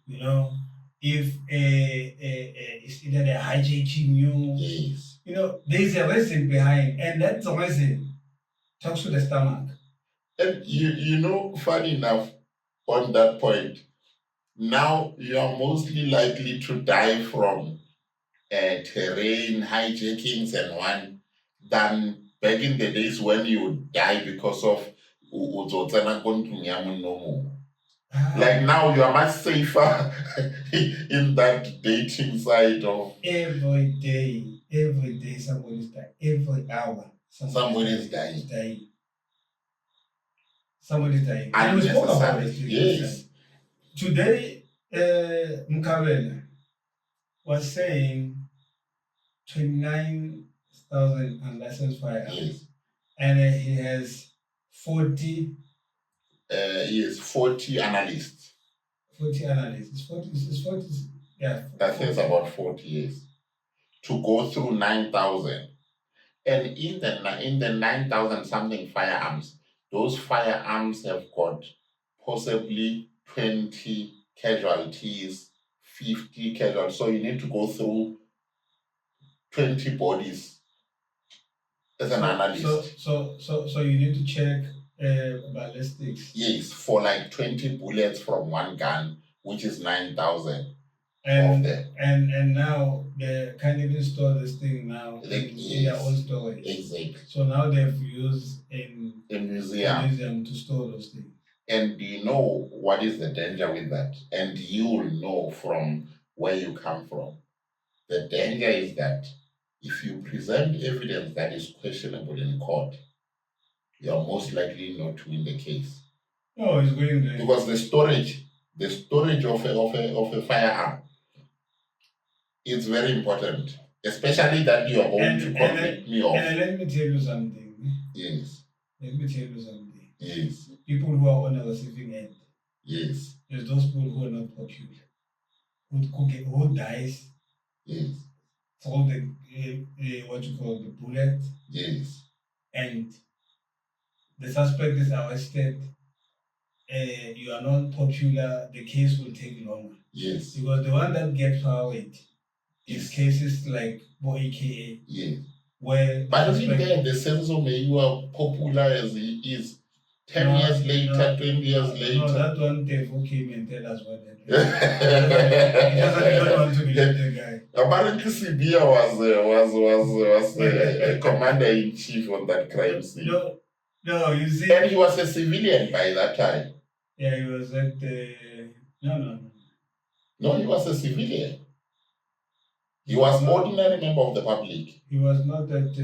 you know, if it's either they're hijacking you. Yes. You know, there's a reason behind, and that reason talks to the stomach. And you know, funny enough, on that point, now you are mostly likely to die from terrain, hijackings, and one than back in the days when you die because of like now you are much safer in that dating side of every day somebody's dying. Every hour somebody's dying. Somebody's dying. And we spoke about it. Yes. Today, Mkawela was saying 29,000 unlicensed firearms. Yes. And he has 40. Yes, 40 analysts. 40 analysts. It's 40. Yeah. I think it's about 40 years. To go through 9,000. And in the 9,000 something firearms, those firearms have got possibly 20 casualties, 50 casualties. So you need to go through 20 bodies as an analyst. So you need to check ballistics. Yes, for like 20 bullets from one gun, which is 9,000. And now they can't even store this thing now in their own storage. Exactly. So now they've used a museum to store those things. And you know what is the danger with that? And you will know from where you come from. The danger is that if you present evidence that is questionable in court, you are most likely not to win the case. No, it's going there. Because the storage of a firearm is very important, especially that you are going to convict me of. And let me tell you something. Yes. Let me tell you something. Yes. People who are on the receiving end. Yes. There's those people who are not popular. Who dies. Yes. Throw what you call the bullet. Yes. And the suspect is arrested. You are not popular, the case will take longer. Yes. Because the one that gets forward is cases like AKA. Yes. Where but even there, the sense of you are popular as he is. 10 years later, 20 years later. No, that one Tevo came and tell us what they He don't want to believe the guy. Apparently, Sibia was a commander in chief on that crime scene. No, you see. And he was a civilian by that time. Yeah, he was at No, he was a civilian. He was ordinary member of the public. He was not at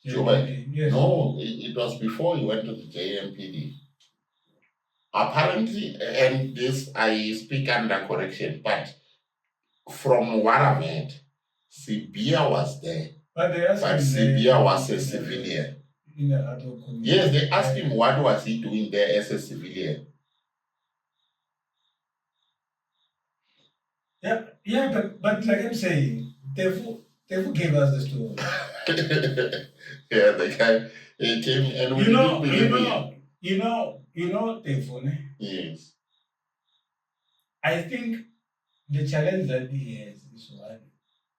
JMPD. Yes. No, it was before he went to the JMPD. Apparently, and this I speak under correction, but From what I've heard, Sibia was there, But they asked but him there Sibia was a civilian. in the ad hoc committee. Yes, they asked him what was he doing there as a civilian. Yeah, but like I'm saying, Tefu gave us the story. Yeah, the guy he came and we didn't believe him. You know Tefu, ne? Yes, I think the challenge that he has is one.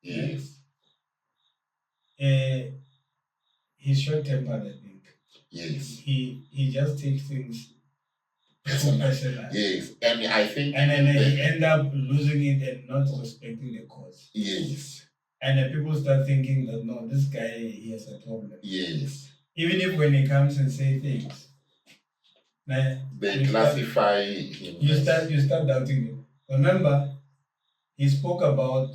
yes, Uh, he's short tempered, I think. yes. He just takes things too Personal. personal. Yes, and I think And then he end up losing it and not respecting the cause. yes, And then people start thinking that no, this guy he has a problem. yes. Even if when he comes and say things, nah, They classify him. you start doubting him. Remember, he spoke about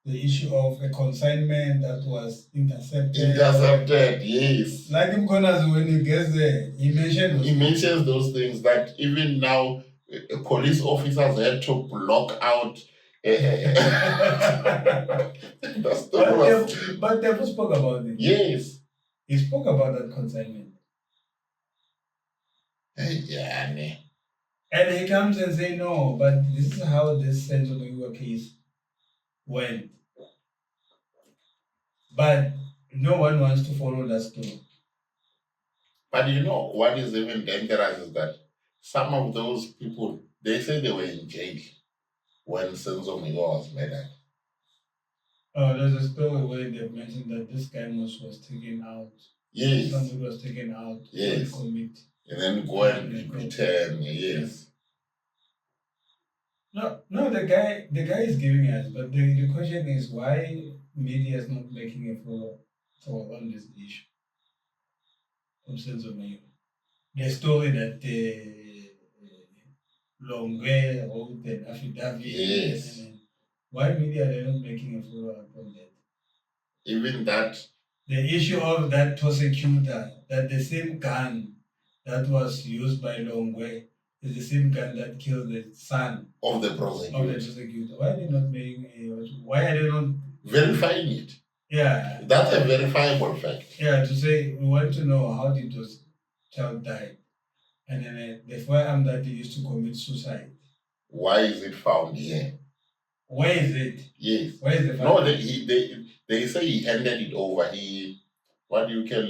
the issue of a consignment that was intercepted. Intercepted, yes. Like him corners when he gets there, he mentions those things that even now police officers had to block out. But Devo spoke about it. Yes. He spoke about that consignment. Yeah, man. And he comes and say, no, but this is how this Central New case went. But no one wants to follow that story. But you know what is even dangerous is that some of those people, they say they were in jail when Senzo Migo was murdered. Oh, there's a story where they mentioned that this guy was taken out. Yes. Somebody was taken out. Yes. Commit. And then go and be beaten. Yes. No, the guy is giving us, but the question is why media is not making a follow on this issue of Senzo Mayo. The story that Longwe wrote an affidavit. Yes. Why media are not making a follow up on that? Even that. The issue of that prosecutor, that the same gun that was used by Longwe is the same gun that killed the son of the prosecutor. Why are they not making why are they not verifying it? Yeah. That's a verifiable fact. Yeah, to say we want to know how did those child die. And then the firearm that they used to commit suicide. Why is it found here? Where is it? Yes. Where is the firearm? No, they say he handed it over. What do you call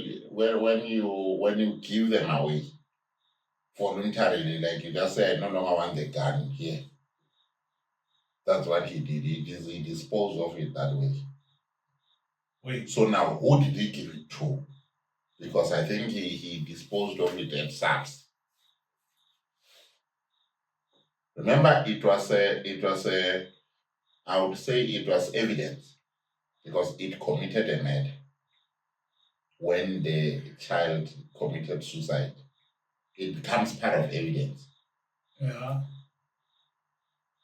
when you give them away voluntarily, like you just say, I no longer want the gun here. That's what he did. He disposed of it that way. Wait. So now, who did he give it to? Because I think he disposed of it at SARS. Remember, it was I would say it was evidence because it committed a murder when the child committed suicide. It becomes part of evidence. Yeah.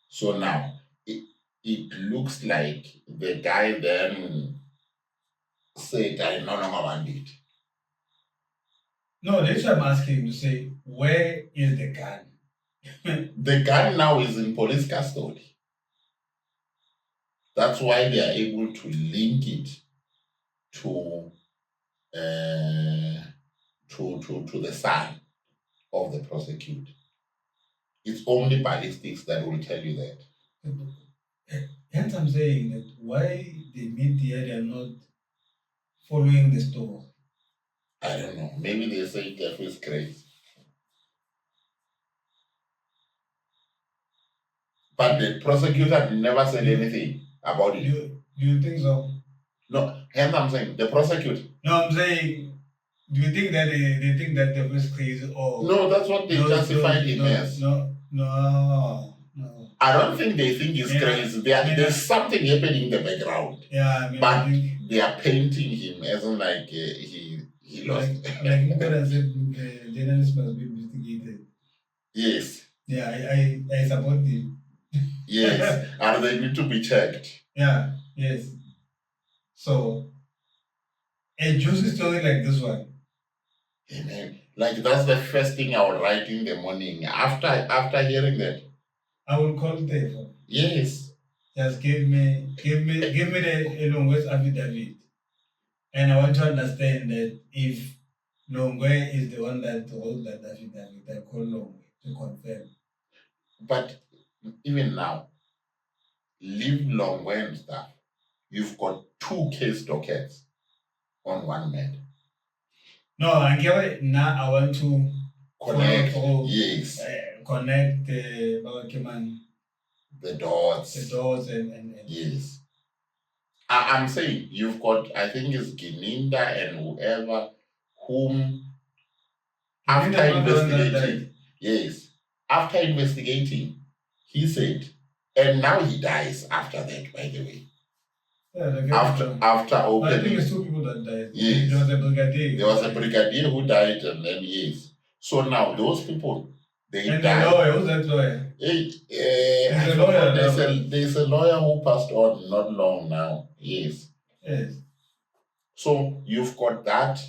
So now, it looks like the guy then said, I no longer want it. No, that's what I'm asking to say, where is the gun? The gun now is in police custody. That's why they are able to link it to the son of the prosecutor. It's only ballistics that will tell you that. Hence I'm saying that why the media they are not following the story. I don't know. Maybe they say Jeff is crazy. But the prosecutor never said anything about it. Do you think so? No, hence I'm saying the prosecutor. No, I'm saying, do you think that they think that Jeff is crazy or? No, that's what they justified him as. No. I don't think they think he's crazy. There's something happening in the background. Yeah, but they are painting him as in like he lost. Like you could have said, journalists must be investigated. Yes. Yeah, I support him. Yes, and they need to be checked. Yeah, yes. So, a juicy story like this one. Amen. Like that's the first thing I would write in the morning after hearing that. I will call the phone. Yes. just give me the Longwe's affidavit, and I want to understand that if Longwe is the one that wrote that affidavit, I call Longwe to confirm. But even now, leave long and stuff. You've got two case dockets on one man. No, I get it. Now I want to Connect, follow through, yes, connect the the dots. and Yes. I'm saying you've got, I think it's Gininda and whoever, whom after investigating, yes, after investigating, he said, and now he dies after that, by the way. Yeah, after opening. I think it's two people that died. Yes. There was a brigadier. There was a brigadier who died, and then yes. So now those people, they and died. the lawyer, who's that lawyer? There's a lawyer who passed on not long now. Yes. Yes. So you've got that,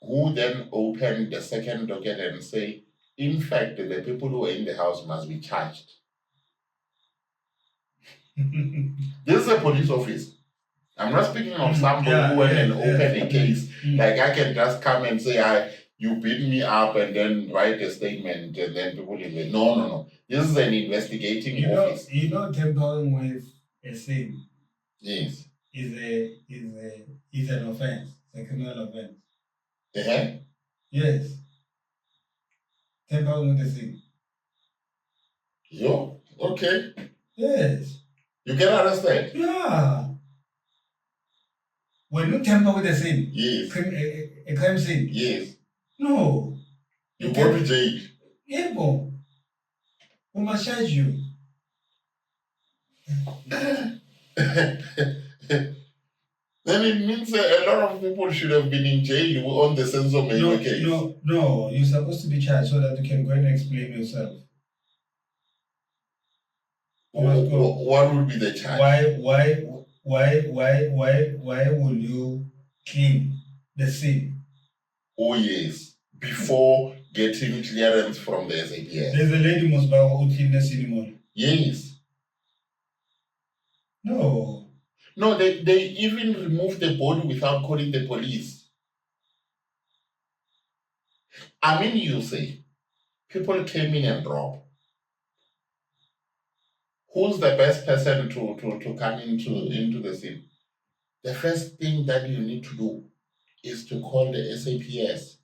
who then open the second docket and say, in fact, the people who are in the house must be charged. This is a police office. I'm not speaking of somebody who went and opened a case. Like I can just come and say, you beat me up and then write a statement and then people will be, no. This is an investigating office. Tampering with a sin. Yes. Is an offense. It's a criminal offense. Uh-huh. Yes. Tampering with a sin. Yo, okay. Yes. You can understand? Yeah. When you tamper with a sin, yes, a crime scene, yes, no, you go to jail. Yeah, but we must charge you. Then it means a lot of people should have been in jail on the Senzo Mayo case. No, you're supposed to be charged so that you can go and explain yourself. What would be the charge? Why will you clean the scene? Oh yes, before getting clearance from the SAPS. There's a lady must who clean the scene. Yes. No, they even removed the body without calling the police. I mean, you say, people came in and robbed. Who's the best person to come into the scene? The first thing that you need to do is to call the SAPS.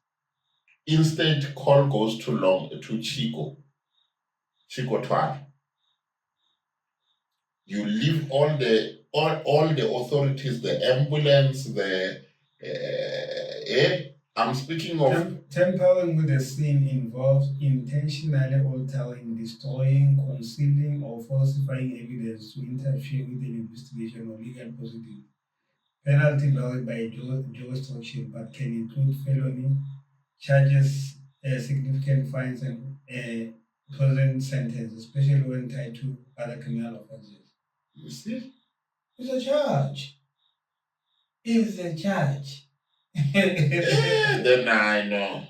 Instead, call goes to Chico Twan. You leave all the authorities, the ambulance, I'm speaking of tampering with the scene involves intentionally altering, destroying, concealing, or falsifying evidence to interfere with an investigation or legal proceeding. Penalty varied by jurisdiction, but can include felony charges, significant fines, and prison sentence, especially when tied to other criminal offenses. You see? It's a charge. It's a charge. Then I know.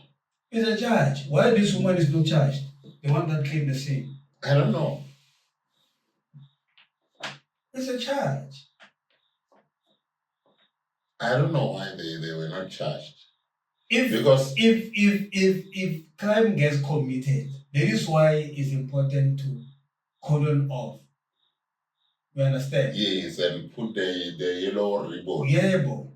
It's a charge. Why this woman is not charged? The one that came the scene. I don't know. It's a charge. I don't know why they were not charged. If crime gets committed, that is why it's important to cordon off. You understand? Yes, and put the yellow ribbon. Yeah, but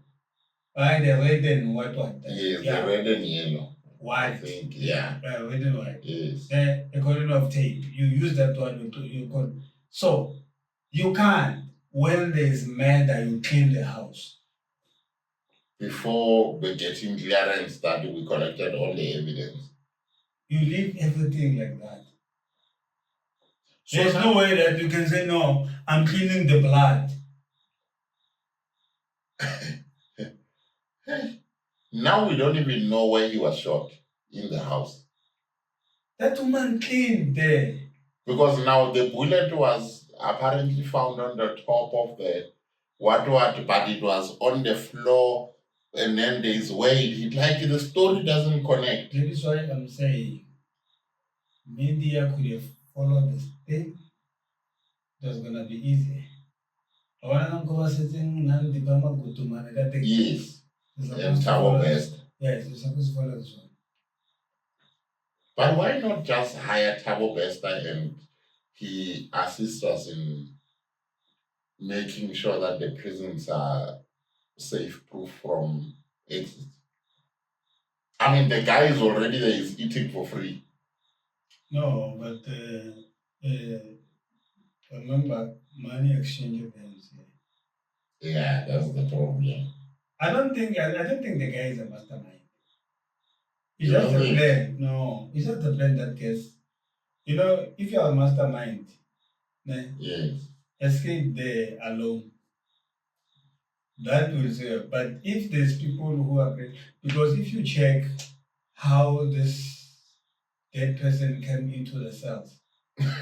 the red and white one. Yes, the red and yellow. White. I think, yeah. Red and white. Yes. A cordon of tape. You use that one. So you can't. When there's murder, you clean the house. Before we getting clearance that we collected all the evidence. You leave everything like that. So there's no way that you can say, no, I'm cleaning the blood. Now we don't even know where he was shot in the house. That woman cleaned there. Because now the bullet was apparently found on the top of the what, but it was on the floor, and then there's weight. Like the story doesn't connect. That is why I'm saying media could have followed this thing it was gonna be easy. I want to go sitting Nandi Bama Gutumane. Yes, You're and supposed to our follow best. Yes, you're supposed to follow this one. But why not just hire Tabo Bester and he assists us in making sure that the prisons are safe proof from exit? I mean, the guy is already there, he's eating for free. No, but remember, money exchange events. Yeah, that's the problem. I don't think the guy is a mastermind. It's You just don't a think? plan. No, it's just a plan that gets. If you're a mastermind, ne, Yes. escape there alone. That will say. But if there's people who are because if you check how this dead person came into the cells,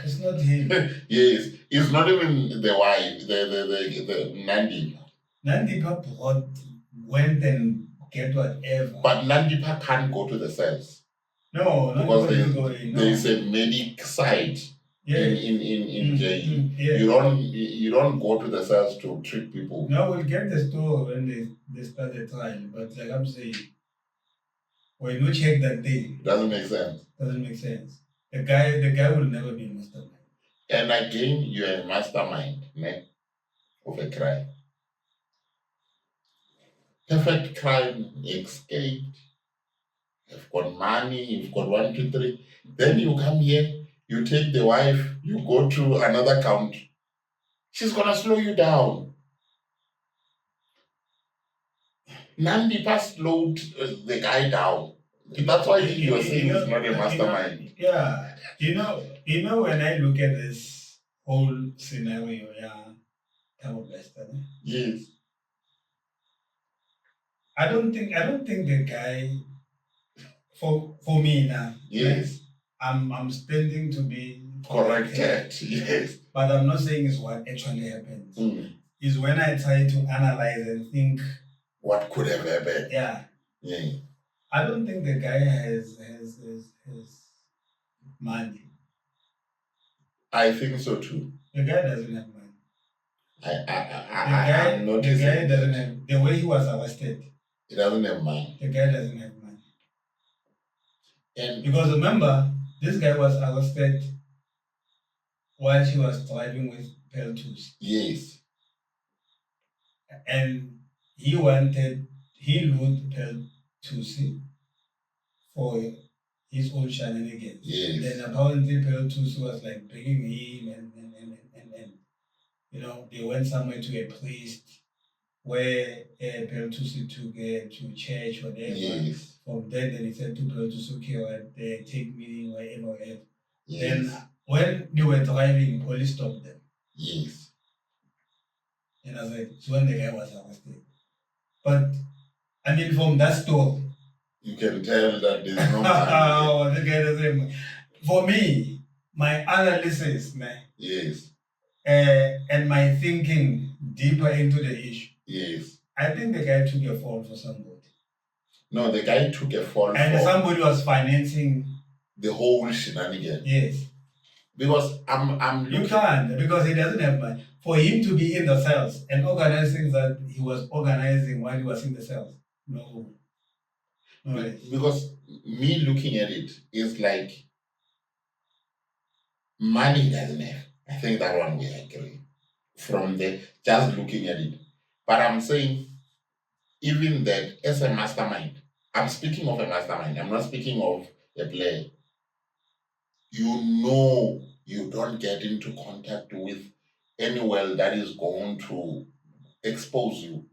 it's not him. Yes, it's not even the wife, the Nandi. Nandipa went and get whatever. But Nandipa can't go to the cells No, because Nandipa didn't go in. No. there is a medic side Yes. in JE. Yes. You don't go to the cells to treat people. No, we'll get the story when they start the trial. But like I'm saying, when you check that day, Doesn't make sense. doesn't make sense. The guy will never be a mastermind. And again, you're a mastermind, ne, of a crime. Perfect crime, escaped, you've got money, you've got one, two, three. Then you come here, you take the wife, you go to another country. She's gonna slow you down. Nandipa slowed the guy down. That's why you're saying it's not a mastermind. Yeah. When I look at this whole scenario, yeah, Tabo Bester, Yes. I don't think the guy for me now. Yes. I'm standing to be Corrected. Yes. But I'm not saying it's what actually happened. Mm. Is when I try to analyze and think what could have happened. Yeah. Yeah. I don't think the guy has money. I think so too. The guy doesn't have money. I'm the guy doesn't have the way he was arrested. He doesn't have money. The guy doesn't have money. And because remember, this guy was arrested while she was driving with Peltus. Yes. And he loot Peltus for his own shenanigans. Yes. Then apparently Peltus was like bringing him and they went somewhere to a priest where Peltus took to church, whatever. Yes. From there, then he said to Peltus, okay, take me wherever. Yes. Then when they were driving, police stopped them. Yes. And I said, so when the guy was arrested. But I mean, from that story, you can tell that there's no money. the guy doesn't. For me, my analysis, man. Yes. And my thinking deeper into the issue. Yes. I think the guy took a fall for somebody. No, the guy took a fall and somebody was financing the whole shenanigan. Yes. Because I'm looking. You can't, because he doesn't have money. For him to be in the cells and organizing that he was organizing while he was in the cells. No. Because me looking at it is like money doesn't have. I think that one we agree. From the just looking at it. But I'm saying even that as a mastermind, I'm speaking of a mastermind, I'm not speaking of a player. You don't get into contact with anyone that is going to expose you.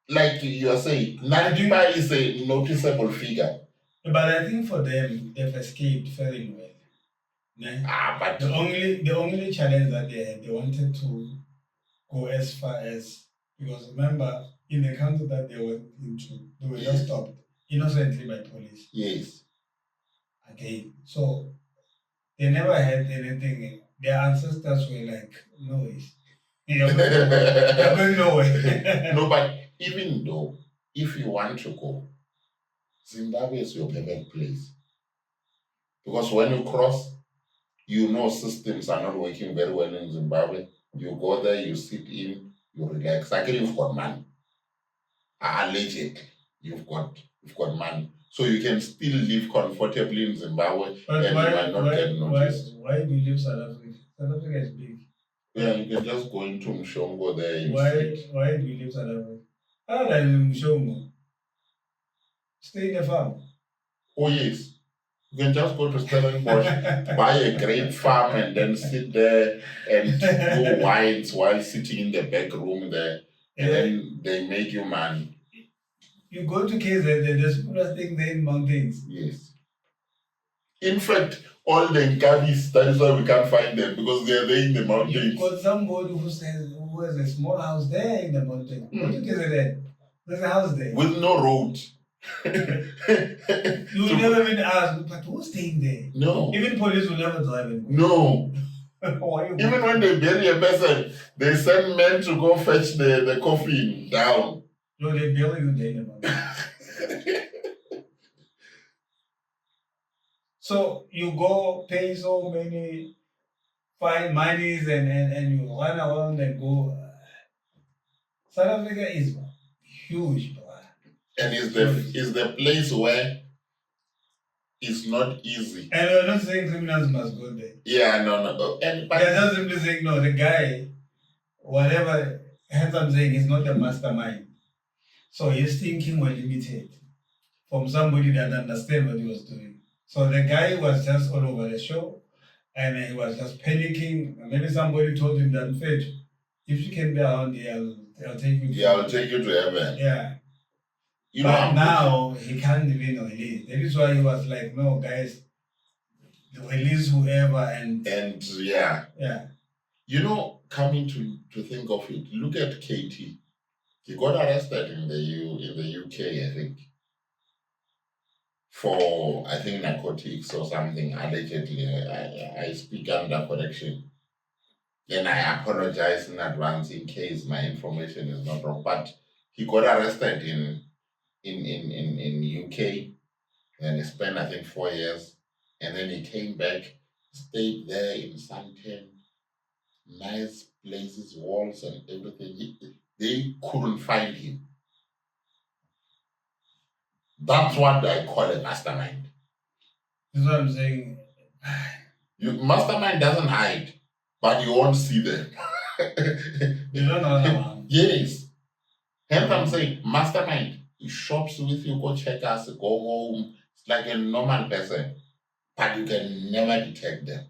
Like you are saying, Nadipa is a noticeable figure. But I think for them, they've escaped fairly well. But the only challenge that they had, they wanted to go as far as, because remember, in the country that they went into, they were just stopped innocently by police. Yes. Again. So they never had anything. Their ancestors were like, no ways. You're going nowhere. No, but even though, if you want to go, Zimbabwe is your perfect place. Because when you cross, you know systems are not working very well in Zimbabwe. You go there, you sit in, you relax. Like you've got money. Allegedly, you've got money. So you can still live comfortably in Zimbabwe But and you might not get noticed. why do you leave South Africa? South Africa is big. Yeah, you can just go into Mshongo there, you Why sit. why do you leave South Africa? Other than Mshongo, stay in the farm. Oh yes. You can just go to Stellenbosch, buy a grape farm and then sit there and do wines while sitting in the back room there. And then they make you money. You go to KZN, the smallest thing there in mountains. Yes. In fact, all the Nkabis, that is why we can't find them because they are there in the mountains. You've got somebody who has a small house there in the mountain. Go to KZN. There's a house there. With no road. You will never even ask, but who's staying there? No. Even police will never drive it. No. Why you Even when they bury a person, they send men to go fetch the coffin down. No, they bury you there in the mountain. So you go pay so many fine monies and you run around and go. South Africa is huge, bro. And is the place where it's not easy. And we're not saying criminals must go there. Yeah, no. They're just simply saying, no, the guy, whatever, hence I'm saying, he's not the mastermind. So his thinking was limited from somebody that understands what he was doing. So the guy was just all over the show and he was just panicking. Maybe somebody told him that, Fed, if you can be around here, I'll take you to Yeah, I'll take you to heaven. Yeah. You but know, now he can't even release. That is why he was like, no, guys, release whoever and yeah. Yeah. You know, coming to think of it, look at Katie. He got arrested in the UK, I think, for I think narcotics or something allegedly. I speak under correction. And I apologize in advance in case my information is not wrong. But he got arrested in UK and he spent I think 4 years. And then he came back, stayed there in Santen, nice places, walls and everything. They couldn't find him. That's what I call a mastermind. That's what I'm saying. Mastermind doesn't hide, but you won't see them. You don't know that one. Yes. Hence I'm saying mastermind. He shops with you, go check us, go home. It's like a normal person. But you can never detect them.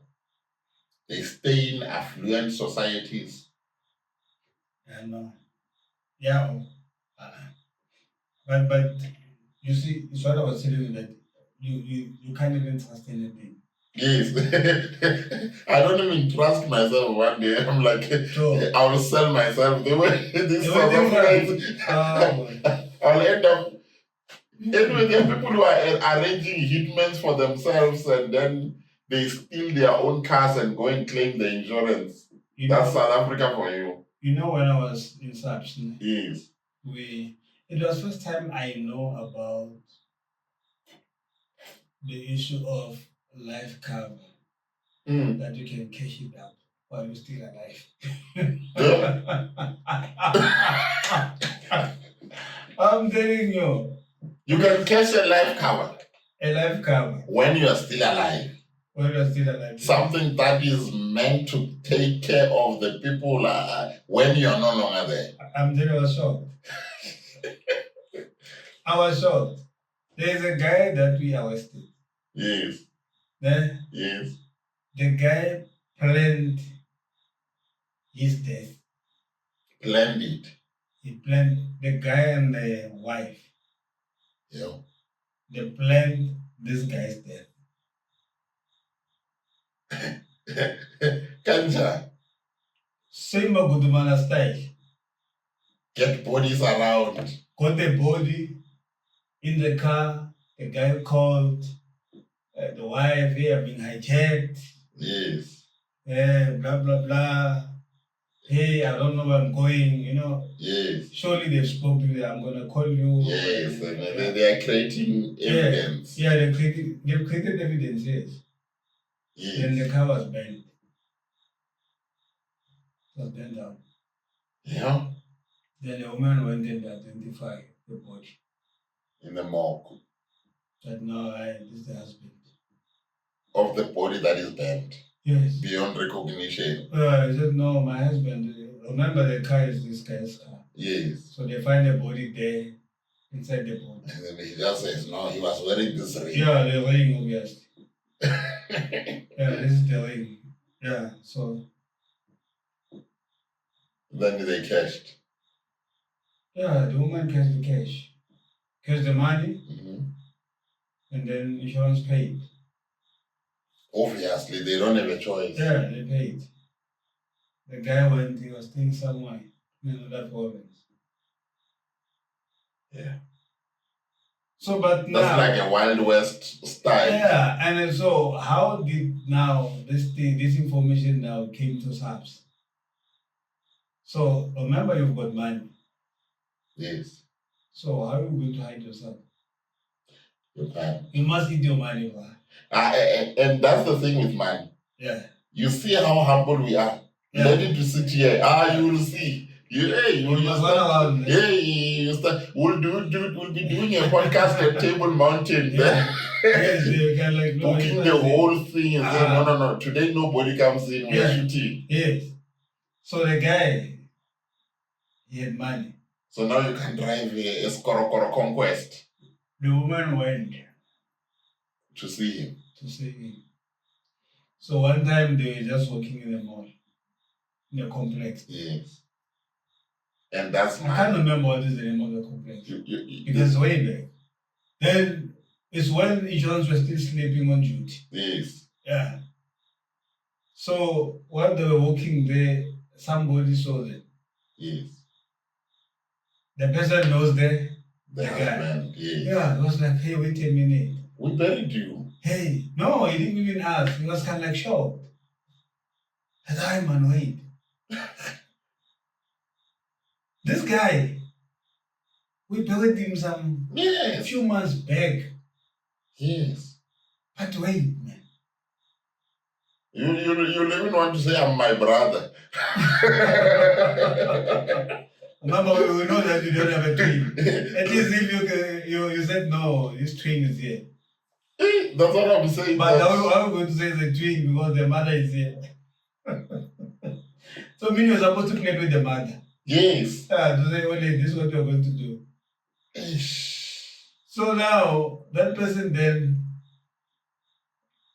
They stay in affluent societies. I know. Yeah. But you see, it's what I was telling you that you can't even trust anything. Yes. I don't even trust myself one day. I'm like, sure. I will sell myself. The way this South Africans, I'll end up. Anyway, there are people who are arranging hitmens for themselves and then they steal their own cars and go and claim the insurance. That's South Africa for you. You know, when I was in SAPS, yes. It was first time I know about the issue of life cover. That you can cash it out while you're still alive. I'm telling you. You can cash a life cover. A life cover. When you are still alive. When you are still alive. Something that is meant to take care of the people when you are no longer there. I'm telling you, I was shocked. I was shocked. There's a guy that we arrested. Yes. Yes. The guy planned his death. Planned it. He planned the guy and the wife. Yeah. They planned this guy's death. Kanja. Same Gudumana style. Get bodies around. Got the body in the car. The guy called the wife, hey, I've been hijacked. Yes. Blah, blah, blah. Hey, I don't know where I'm going, you know. Yes. Surely they've spoken to you, I'm going to call you. Yes, they are creating evidence. Yeah, they've created evidence, yes. Yes. Then the car was burned. It was burned down. Yeah. Then the woman went in to identify the body. In the morgue. But no, this is the husband. Of the body that is burned. Yes. Beyond recognition. I said, no, my husband. Remember, the car is this guy's car. Yes. So they find the body there inside the boat. And then he just says, no, he was wearing this ring. Yeah, the ring, obviously. Yeah, this is the ring. Yeah, so. Then they cashed. Yeah, the woman cashed the cash. Cashed the money. Mm-hmm. And then insurance paid. Obviously, they don't have a choice. Yeah, they paid. The guy went, he was staying somewhere in another province. Yeah. So, but now. That's like a Wild West style. Yeah, and so how did now this information now came to SAPS? So, remember you've got money. Yes. So, how are you going to hide yourself? You can. You must eat your money, right? And that's the thing with money. Yeah. You see how humble we are. Yeah. Let it to sit here. You will see. You start. You start. We'll be doing a podcast at Table Mountain. Yeah. Yes, you can like booking the whole thing and say no. Today nobody comes in. We're shooting. Yes. So the guy, he had money. So now you can drive a Skorokoro Conquest. The woman went to see him. So one time they were just walking in the mall, in the complex. Yes. And that's I can't remember what is the name of the complex. Because way back. Then it's when insurance was still sleeping on duty. Yes. Yeah. So while they were walking there, somebody saw them. Yes. The person knows the guy. Yes. Yeah, it was like, hey, wait a minute. We buried you. Hey, no, he didn't even ask. He was kind of like shocked. I said, hey, man, wait. This guy, we buried him a few months back. Yes. But wait, man. You even want to say I'm my brother. Remember, we know that you don't have a twin. At least if you said no, this twin is here. That's what I'm saying. But I'm going to say the twin because the mother is here. So meaning you're supposed to play with the mother. Yes. To say, only this is what you're going to do. So now, that person then,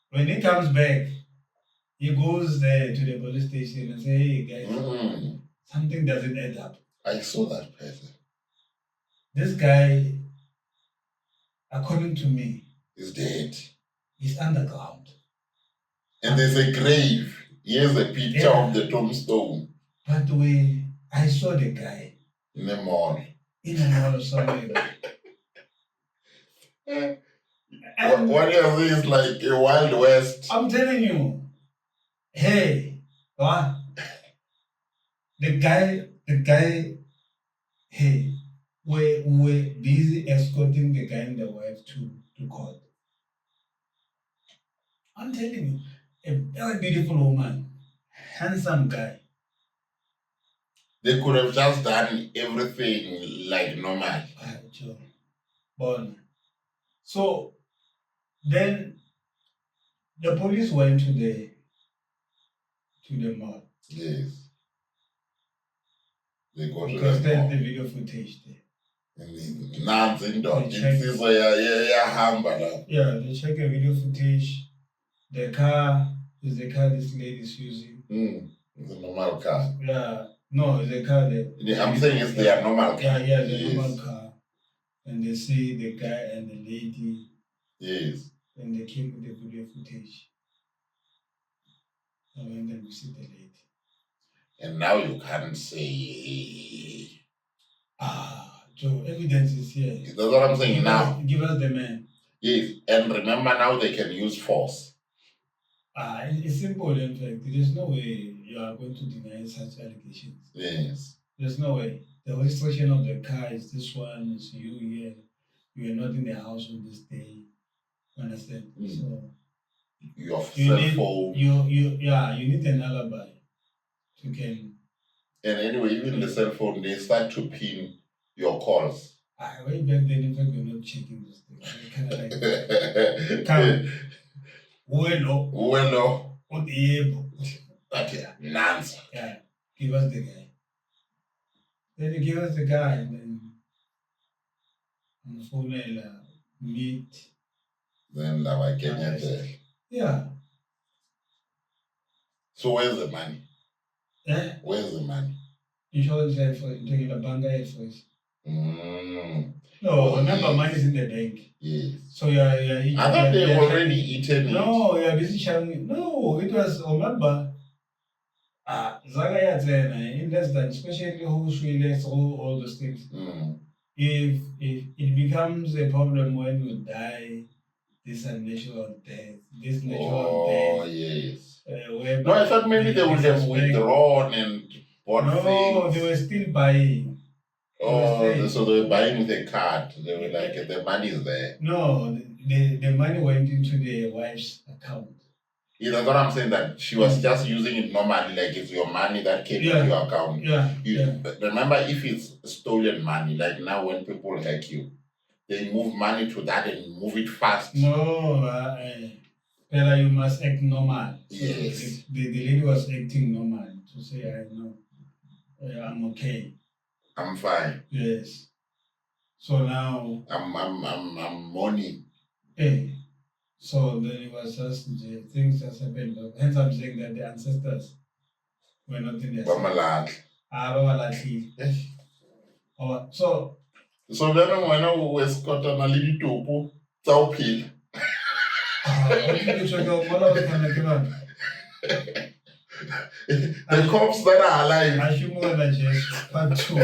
when he comes back, he goes there to the police station and say, hey guys, something doesn't add up. I saw that person. This guy, according to me, is dead. He's underground. And there's a grave. Here's a picture of the tombstone. But I saw the guy. In a mall. In a mall or somewhere. What you say is like a Wild West. I'm telling you. Hey, what? The guy, hey, we're busy escorting the guy and the wife to court. I'm telling you, a very beautiful woman, handsome guy. They could have just done everything like normal. Born. So then the police went to the mall. Yes. They got because there's the video footage there. Nothing done. Yeah, they check the video footage. The car is the car this lady is using. It's a normal car. Yeah. No, it's a car that I'm saying it's their normal car. Yeah, the normal car. And they see the guy and the lady. Yes. And they came with the video footage. And then we see the lady. And now you can't say. Joe, evidence is here. That's what I'm saying now. Give us the man. Yes, and remember now they can use force. It's simple, in fact. There's no way you are going to deny such allegations. Yes. There's no way. The registration of the car is this one, is you here. You are not in the house on this day. Understand? So your You cell need phone. you need an alibi. You can. And anyway, even the cell phone, they start to pin your calls. Way back then, in fact, we're not checking this thing. We kind of like, come, Well, what the okay, nonsense. Yeah, give us the guy. Then you give us the guy, and then on the phone, meet. Then I get Arrest. Yeah. So where's the money? Eh? Where's the money? Insurance life for taking a bank first. Mm. No, remember money is in the bank. Yes. So yeah. I thought they already eaten it. No, you're busy sharing. No, it was remember. Zaga yatsena in less than especially who should through all those things. Mm. If it becomes a problem when you die, this unnatural death, this natural death. Oh yes. No, I thought maybe they would have withdrawn and bought things. They were still buying. So they were buying with a card. They were like, the money is there. No, the money went into the wife's account. Yeah, that's what I'm saying, that she was just using it normally, like it's your money that came into your account. Remember, if it's stolen money, like now when people hack you, they move money to that and move it fast. No, Bella, you must act normal. So yes. The lady was acting normal to say, I know, I'm okay. I'm fine. Yes. So now I'm mourning. Hey. So then it was just things just happened. Hence I'm saying that the ancestors were not in their so then when I was caught on a little topo, tau pil. The cops that are alive. Part two.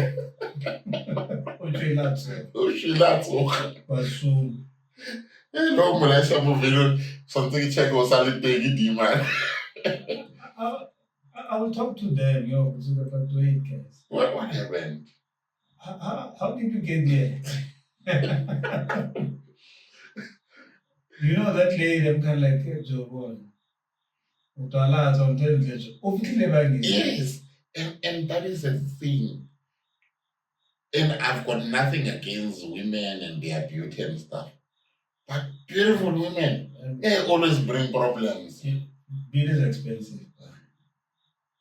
Hello, Malaysia movie. Something check was a little demand. I will talk to them, guys. What happened? How did you get there? You know that lady, I'm kind of like Joe. Yes, and that is a thing. And I've got nothing against women and their beauty and stuff. But beautiful women, they always bring problems. Beauty is expensive.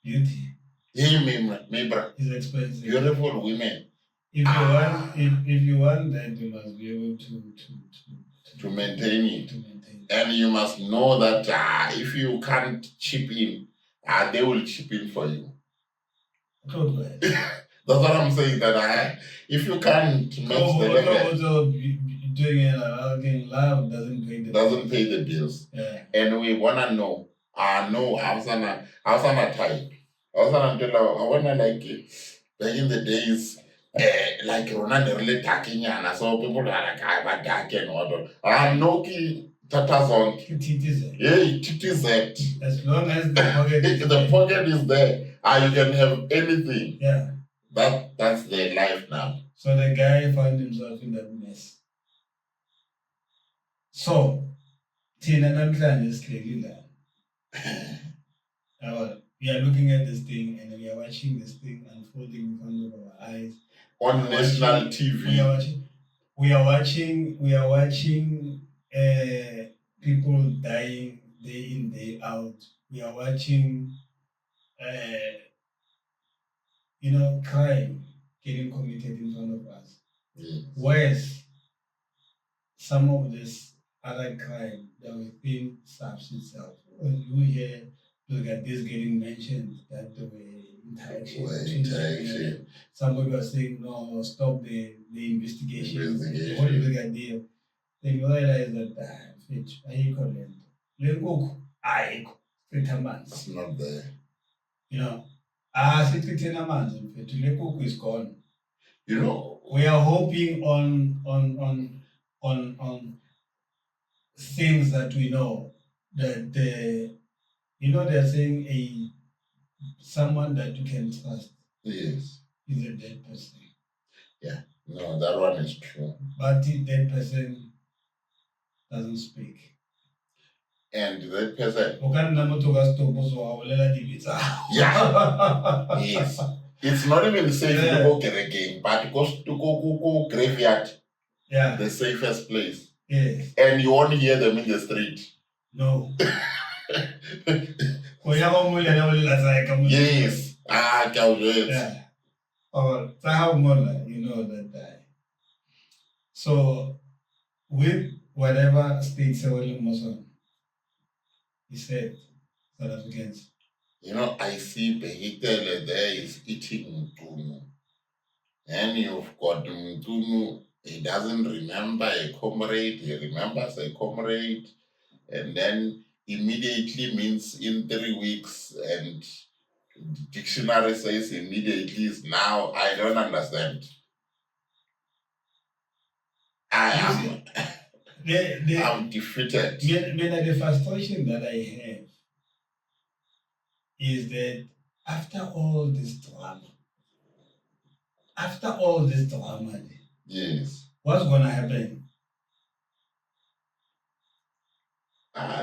Beauty. Yeah, maybe is expensive. Beautiful women. If you want that, you must be able to maintain it. And you must know that if you can't chip in, they will chip in for you. Totally. That's what I'm saying. That if you can't match the level, doing it again, love doesn't pay the bills. Yeah. And we wanna know. No, I was on a type. I was on a I wanna like back in the days. Like Ronan really talking and so people are like I'm dark and all. I'm Noki Tata song. Yeah, TTZ. As long as the pocket is the pocket is there, you can have anything. Yeah. That's their life now. So the guy found himself in that mess. So, Tina Namhlanje is clearly that. We are looking at this thing and we are watching this thing unfolding in front of our eyes. On national TV. We are watching people dying day in, day out. We are watching crime getting committed in front of us. Yes. Whereas some of this other crime that within SAPS itself, when you hear, look at this getting mentioned, that the way interaction. Somebody was saying, no, stop the investigation. The whole big idea. Then you realize that, it's not there. You know, is gone. You know, we are hoping on things that we know that they're saying someone that you can trust. Yes. Is a dead person. Yeah. No, that one is true. But the dead person doesn't speak. And that person, yeah. yes. It's not even safe to go again, but goes to go graveyard, the safest place. Yes. And you only hear them in the street. No. Yes. Yeah. Or that. So with whatever state he said, South Africans. I see Behitele there is eating Mtunu. And you've got Mtunu, he doesn't remember a comrade, he remembers a comrade, and then immediately means in 3 weeks, and the dictionary says immediately is now. I don't understand. I'm defeated. The frustration that I have is that after all this drama, yes, what's gonna happen?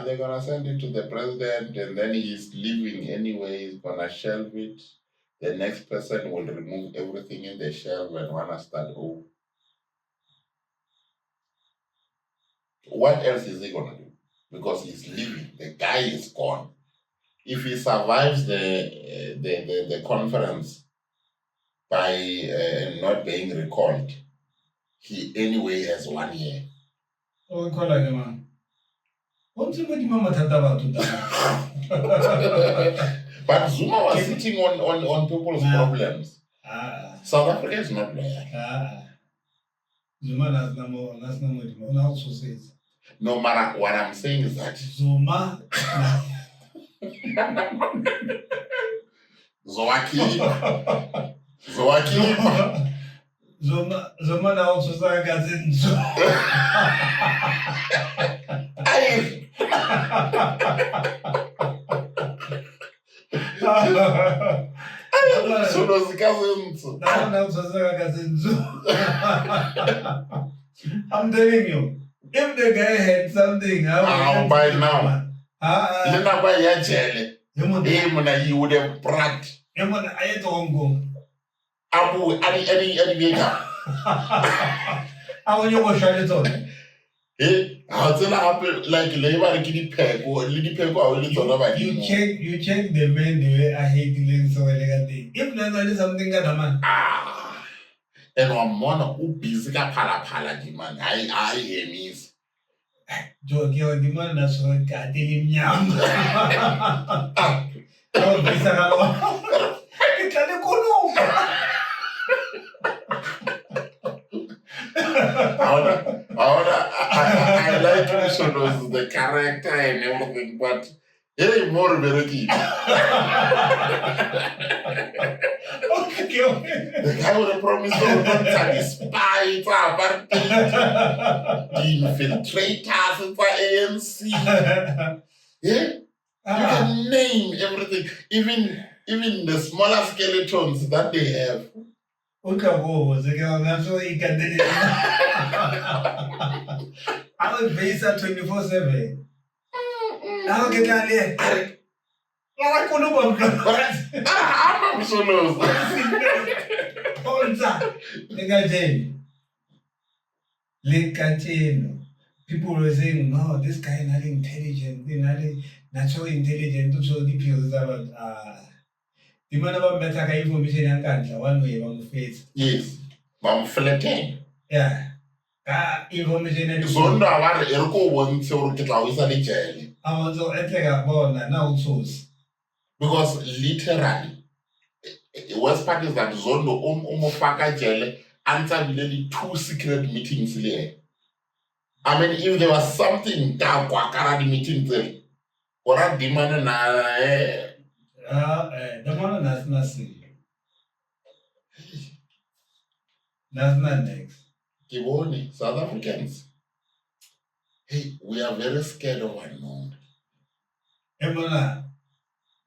They're gonna send it to the president, and then he's leaving anyway. He's gonna shelve it. The next person will remove everything in the shelf and wanna start over. What else is he gonna do? Because he's leaving. The guy is gone. If he survives the conference by not being recalled, he anyway has 1 year. Oh, man. But Zuma was sitting on people's problems. South Africa is not loyal. Zuma also says. No matter what I'm saying is that Zuma Zuma na also say gazin. I'm telling you, if the guy had something, by now, he would have brought Abu any I'll tell her like labor kitty peg or lady peg or little you check the men the way I hate dealing so elegantly. If there's something that a man. And one mono who busy pala man. I hear me. Joke your demand as so goddamn yam. Oh, this I like Mishonos, the character and everything, but hey, more very the guy would have promised to the spies, the infiltrators, the ANC. Yeah? You can name everything, even the smaller skeletons that they have. I will base that 24/7. I'll get that there. I couldn't I'm absolute. People were saying, no, this guy is not intelligent, not so intelligent, so the people about the man about better information and cancer one way on the face. Yes, I'm flattening. Yeah. Information and so no, I want to get out of the jail. I want to enter born and now source. Because literally, worst part is that Zondo Umofaka jail answered nearly 2 secret meetings there. I mean, if there was something that the meeting there, or a demand the man has nothing. That's not next. Kiboni, South Africans. Hey, we are very scared of unknown. Emona,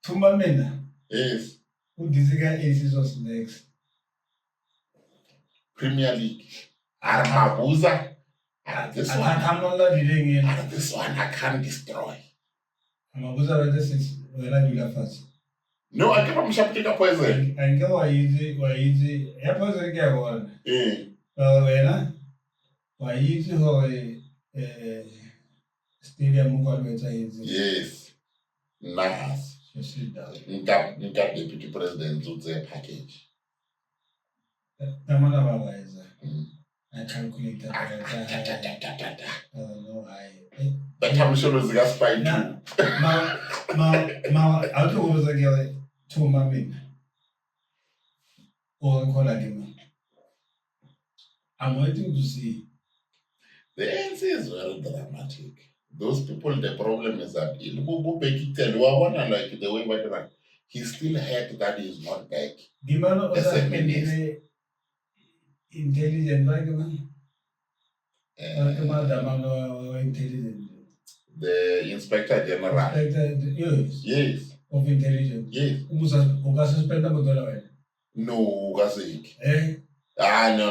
Tumba Mena. Yes. Who this guy is us next? Premier League. Armabuza. And this one I can't destroy. Amabuza whether it's whether do la fast. No, I can't take a poison. And go why easy. Yeah, poison get one. Eh, Well, why easy ho stadium go with easy. yes. Nice. So sit down. Nka deputy president to their package. Tamana baba is Mm. I calculate that. I don't know. But I'm sure it's gas by Now, I'll do over the girl to my min. Or call again. I'm waiting to see. The ANC is very dramatic. Those people, the problem is that like the way back, he still hurt that he is not back. The man was As a minister. intelligent, like man. Intelligent. The inspector general. Yes. Yes. Of intelligence. Yes. Uga suspend the dollar. No, Gazig. Eh? No.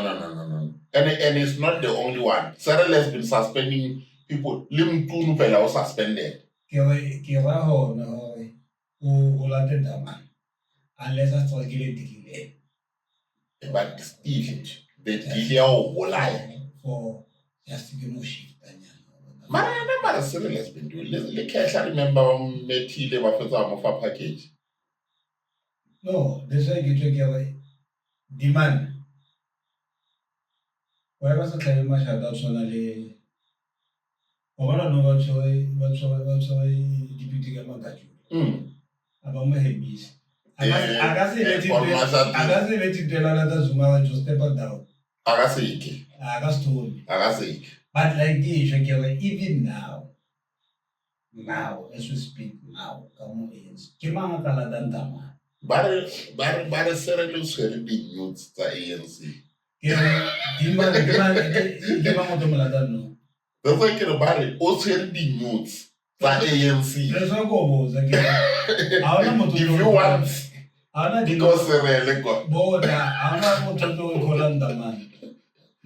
And it's not the only one. Cyril has been suspending people. Lim Tunu Pela was suspended. Kira ho na ho. Ulate daman. Unless I start getting delay. But still, the delay will lie. For just to get no shift. Mara Cyril has been doing this. I remember Metile Wafeta of a package. No, this way get together. Demand. Why was the time much adoption? Or I know what's deputy government got you. About my heavies. I got it to another Zuma to step down. I got sick. I got told. I got sick. But like this, even now, as we speak now, come on, Kimanga Kaladantama. Bare Cyril is very big youths to ANC. The thinking about it, also very big youths to ANC. There's no go. If you want, because Cyril got. I'm not going to do Colanda, man.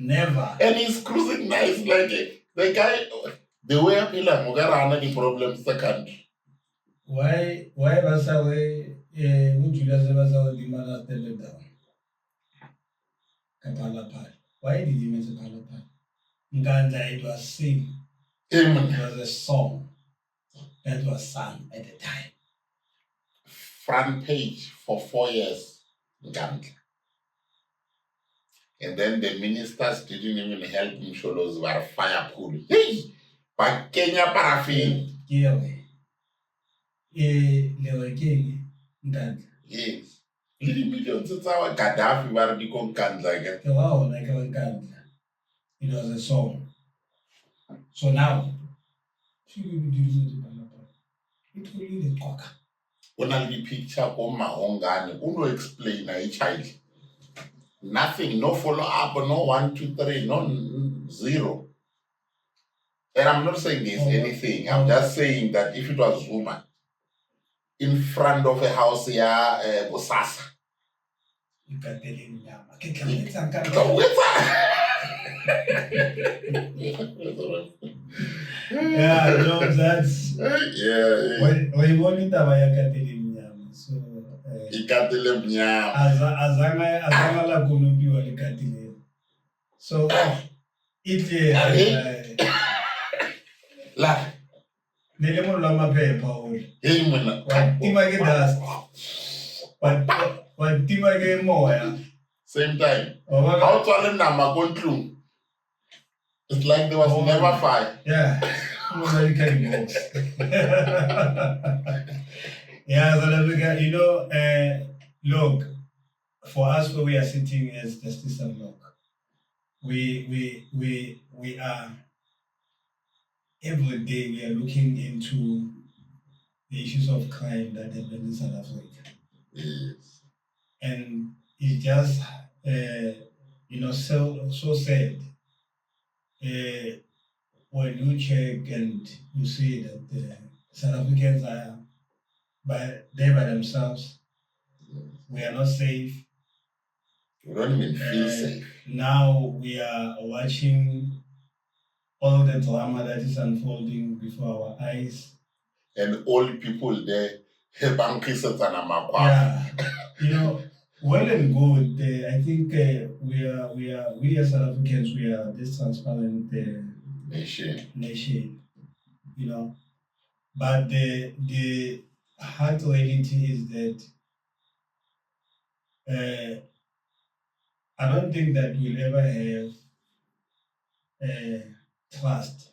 Never. And he's cruising nice like it. The guy, the way I feel like Mugara any problems the country. Why was I would you guys ever saw the mother tell it down? Kapalapa. Why did he mention Palapa? Nganda, it was sing. It was a song that was sung at the time. Front page for 4 years. Nganda. And then the ministers didn't even help him show those were fire pool. Hey! But Kenya paraffin. Yeah. Nganda. Yes. Little millions of our Gaddafi were become Kandla. Wow, like a Nganda. It was a song. So now, she will be doing the Palapa. It will be the cocker. When I the picture on my own gun, who will explain a child? Nothing, no follow up, no 1, 2, 3, no 0. And I'm not saying there's anything. I'm just saying that if it was Zuma in front of a house here, Bosasa. You can tell him, yeah, no, that's. Yeah. When you want it, I can tell him. So, Ikatele mnyama. Azanga la kunubi walikatile. So, La. Nilemo la mapepa uli. Hey mwana. Watima ke dust. Watima ke moya. Same time. How to learn nama kontlu? It's like there was never fire. Yeah. Yeah, South Africa, look, for us where we are sitting as Justice and Look, we are every day we are looking into the issues of crime that happen in South Africa. Yes. And it's just so sad. When you check and you see that the South Africans are by themselves, we are not safe. We don't even feel safe. Now we are watching all the drama that is unfolding before our eyes. and old people there, Yeah, well and good. I think we as South Africans, we are this transparent nation. You know, but the hard reality is that I don't think that we'll ever have trust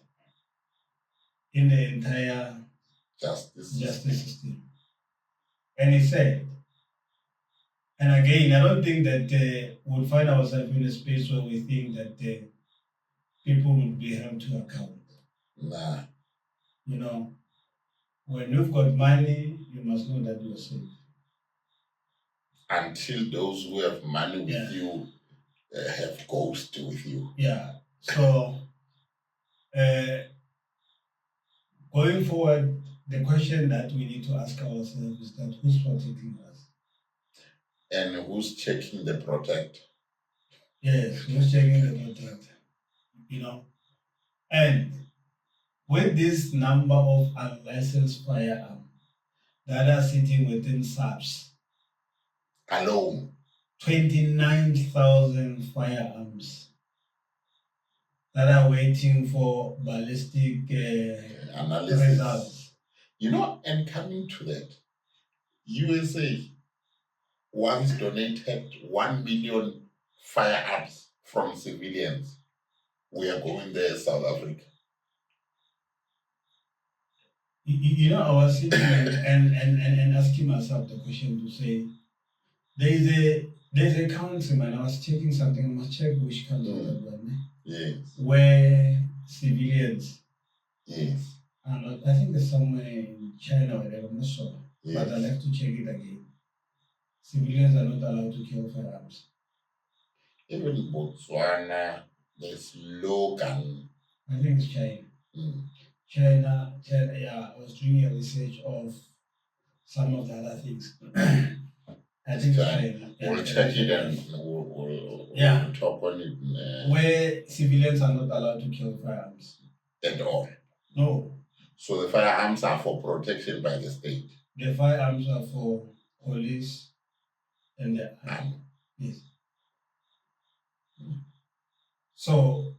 in the entire justice system. And it's sad. And again, I don't think that we'll find ourselves in a space where we think that people will be held to account. Nah. When you've got money, you must know that you're safe. Until those who have money with you have ghost with you. Yeah. So, going forward, the question that we need to ask ourselves is that who's protecting us? And who's checking the protect? Yes, who's checking the protect? And with this number of unlicensed firearms that are sitting within SAPs alone, 29,000 firearms that are waiting for ballistic analysis results. And coming to that, USA once donated 1 million firearms from civilians. We are going there, South Africa. I was sitting and asking myself the question to say, there's a countryman. I was checking something. I must check which country that one. Yes. Where civilians. Yes. I think there's somewhere in China or whatever. I'm not sure. Yes. But I'll have to check it again. Civilians are not allowed to kill firearms. Even in Botswana, there's low gun. I think it's China. China, yeah, I was doing a research of some of the other things. I think China. We'll check it and we'll talk on it. Where civilians are not allowed to kill firearms. At all? No. So the firearms are for protection by the state? The firearms are for police and the army. Yes. So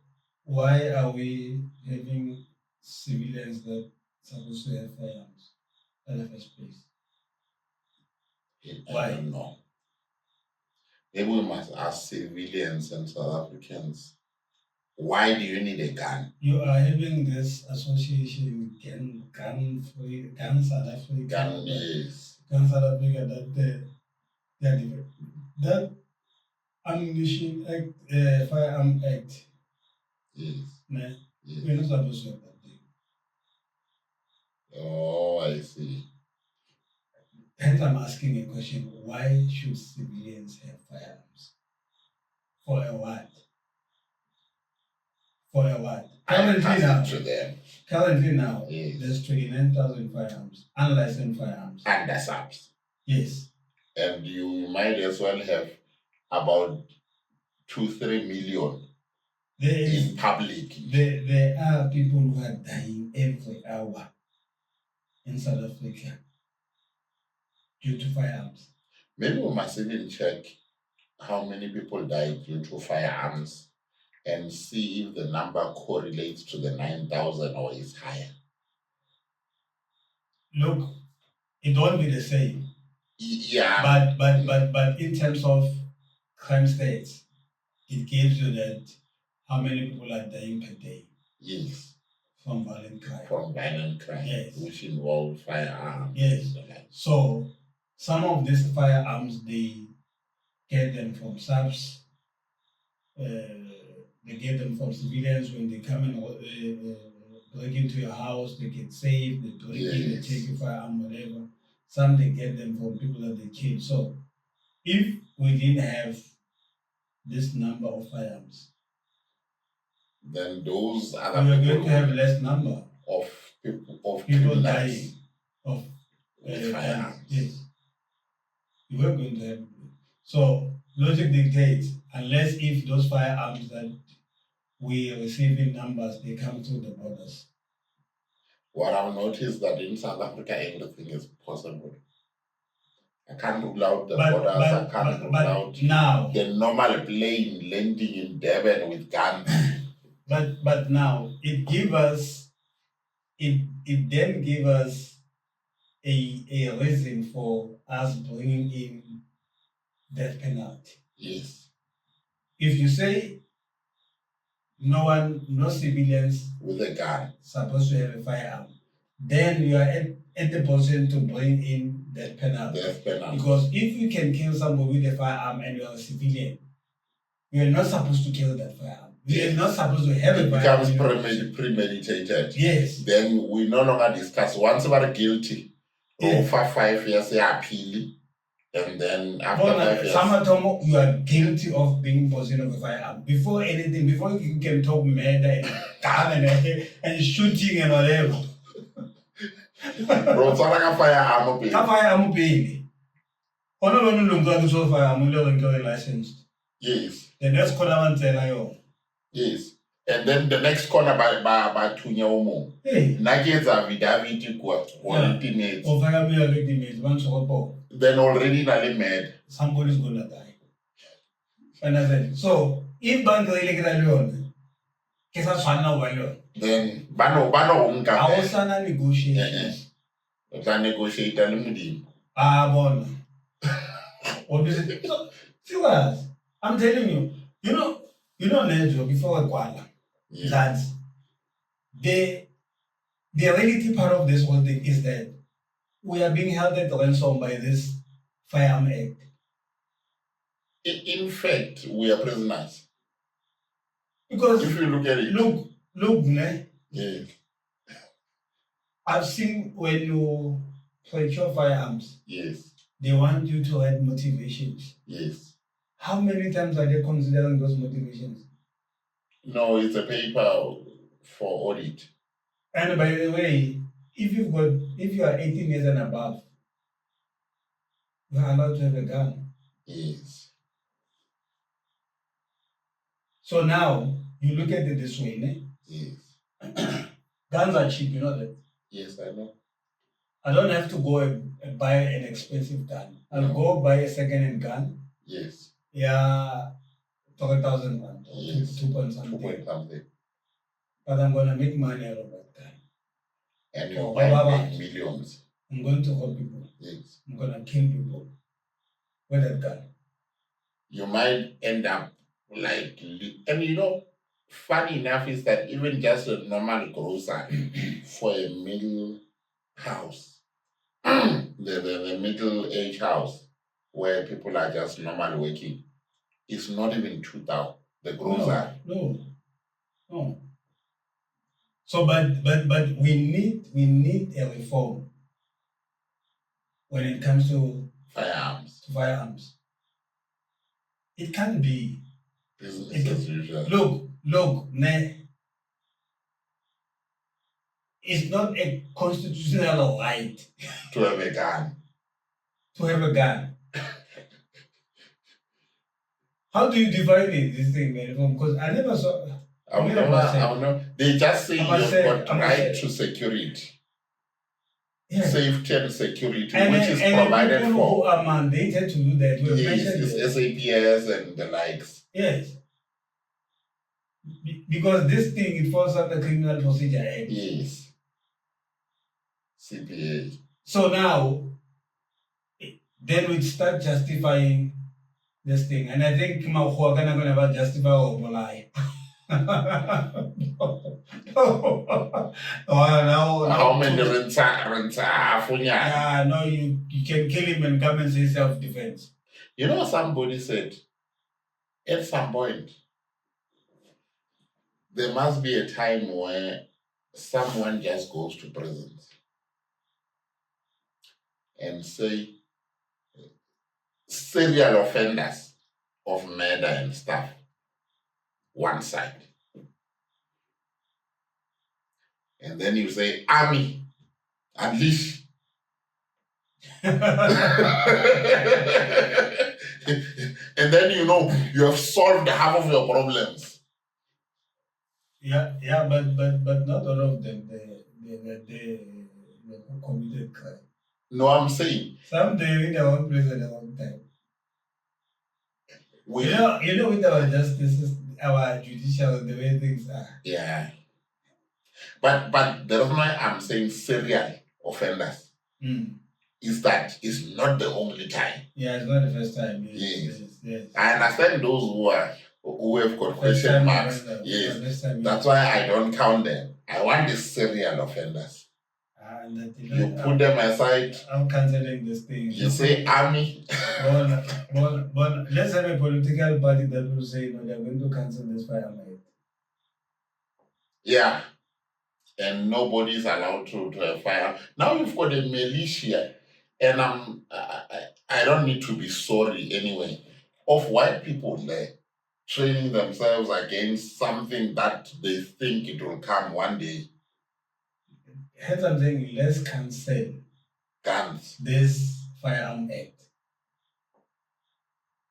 why are we having civilians that supposed to have firearms in the first place? I don't know. Maybe we must ask civilians and South Africans, why do you need a gun? You are having this association, Gun South Africa. Gun, yes. Gun South Africa, that Ammunition Act, Firearm Act. Yes. Nah, yes. We're not supposed to have that thing. Oh, I see. Hence, I'm asking a question: why should civilians have firearms? For a what? For a what? Currently now, yes. There's 29,000 firearms, unlicensed firearms. Under SAPs. Yes. And you might as well have about 2-3 million in public. There are people who are dying every hour in South Africa due to firearms. Maybe we must even check how many people died due to firearms and see if the number correlates to the 9,000 or is higher. Look, it won't be the same. Yeah. But in terms of crime stats, it gives you that how many people are dying per day. Yes. From violent crime. Yes. Which involve firearms. Yes. So some of these firearms, they get them from SAPs. They get them from civilians when they come and break into your house. They get saved. They break in, they take your firearm, whatever. Some they get them from people that they kill. So if we didn't have this number of firearms, then those other we are going to have less number of people dying of firearms. Yes, we are going to have. So logic dictates, unless if those firearms that we receive in numbers, they come through the borders. What I've noticed that in South Africa everything is possible. I can't rule out the borders. I can't rule out now the normal plane landing in Durban with guns. but now it then give us a reason for us bringing in death penalty. Yes. If you say no civilians with a gun supposed to have a firearm, then you are at the position to bring in death penalty. Because if you can kill somebody with a firearm and you are a civilian, you are not supposed to kill that firearm. You are not supposed to have a firearm. It becomes premeditated. Yes. Then we no longer discuss. Once we are guilty, for 5 years, they appeal. And then after 5 years, Samatomo, you are guilty of being possessed of a firearm. Before anything, before you can talk murder and gun and shooting and whatever. Bro, it's like a firearm. A firearm pay. Ono no longer to so firearm, no longer licensed. Yes. The next corner one tell you. Yes. And then the next corner by Tunya Omo. Hey. Nuggets are Vidaviti intimates. Or firearm intimates, one so then already mad. Somebody's gonna die. And I said, so if bank really get alone, then bano unka. I was not negotiations. Negotiate Bon. What is it? So, see what? I'm telling you, you know, Nedro, before Kwala, that the reality part of this whole thing is that we are being held at ransom by this Firearm Act. In fact, we are prisoners. Because if you look at it, look, ne? Yes. I've seen when you procure firearms. Yes. They want you to write motivations. Yes. How many times are they considering those motivations? No, it's a paper for audit. And by the way, if you are 18 years and above, you are allowed to have a gun. Yes. So now you look at it this way, ne? Yes. Guns are cheap, you know that? Yes, I know. I don't have to go and buy an expensive gun. I'll go buy a second-hand gun. Yes. Yeah, 30,000 rand. Yes. 2 point something. 2 point something. But I'm gonna make money out of that gun. And you're buying millions. I'm going to hurt people. Yes. I'm gonna kill people with that gun. You might end up like, and you know, funny enough is that even just a normal grocer for a middle house, the middle age house where people are just normal working, it's not even 2,000. The grocer. No. So, but we need a reform when it comes to firearms. It can't be business as usual. Look, it's not a constitutional right to have a gun. How do you define it, this thing, man? Because I never saw. They just say you've got right to security. Yeah. Safety and security, which is provided for. Who are mandated to do that. Yes, it's SAPS and the likes. Yes. Because this thing, it falls under Criminal Procedure Act. Yes. CPA. So now, then we start justifying this thing. And I think we're going to justify or lie. How many renta? Yeah, no, you can kill him and come and say self-defense. You know, somebody said, at some point, there must be a time where someone just goes to prison and say, serial offenders of murder and stuff, one side. And then you say, army, unleash. And then you have solved half of your problems. Yeah, but not all of them. who committed crime. No, I'm saying Some they in their own place at the wrong time. You know, with our justice, our judicial, the way things are. Yeah. But the reason why I'm saying serial offenders is that it's not the only time. Yeah, it's not the first time. Yes. I understand those who have got question marks. Yes. That's why I don't count them. I want the serial offenders. You put them aside. I'm cancelling this thing. You say army. But let's have a political party that will say, no, they're going to cancel this firefight. Yeah. And nobody is allowed to have fire. Now you've got a militia, and I don't need to be sorry anyway, of white people there training themselves against something that they think it will come one day. Hence I'm saying let's cancel guns. This firearm act.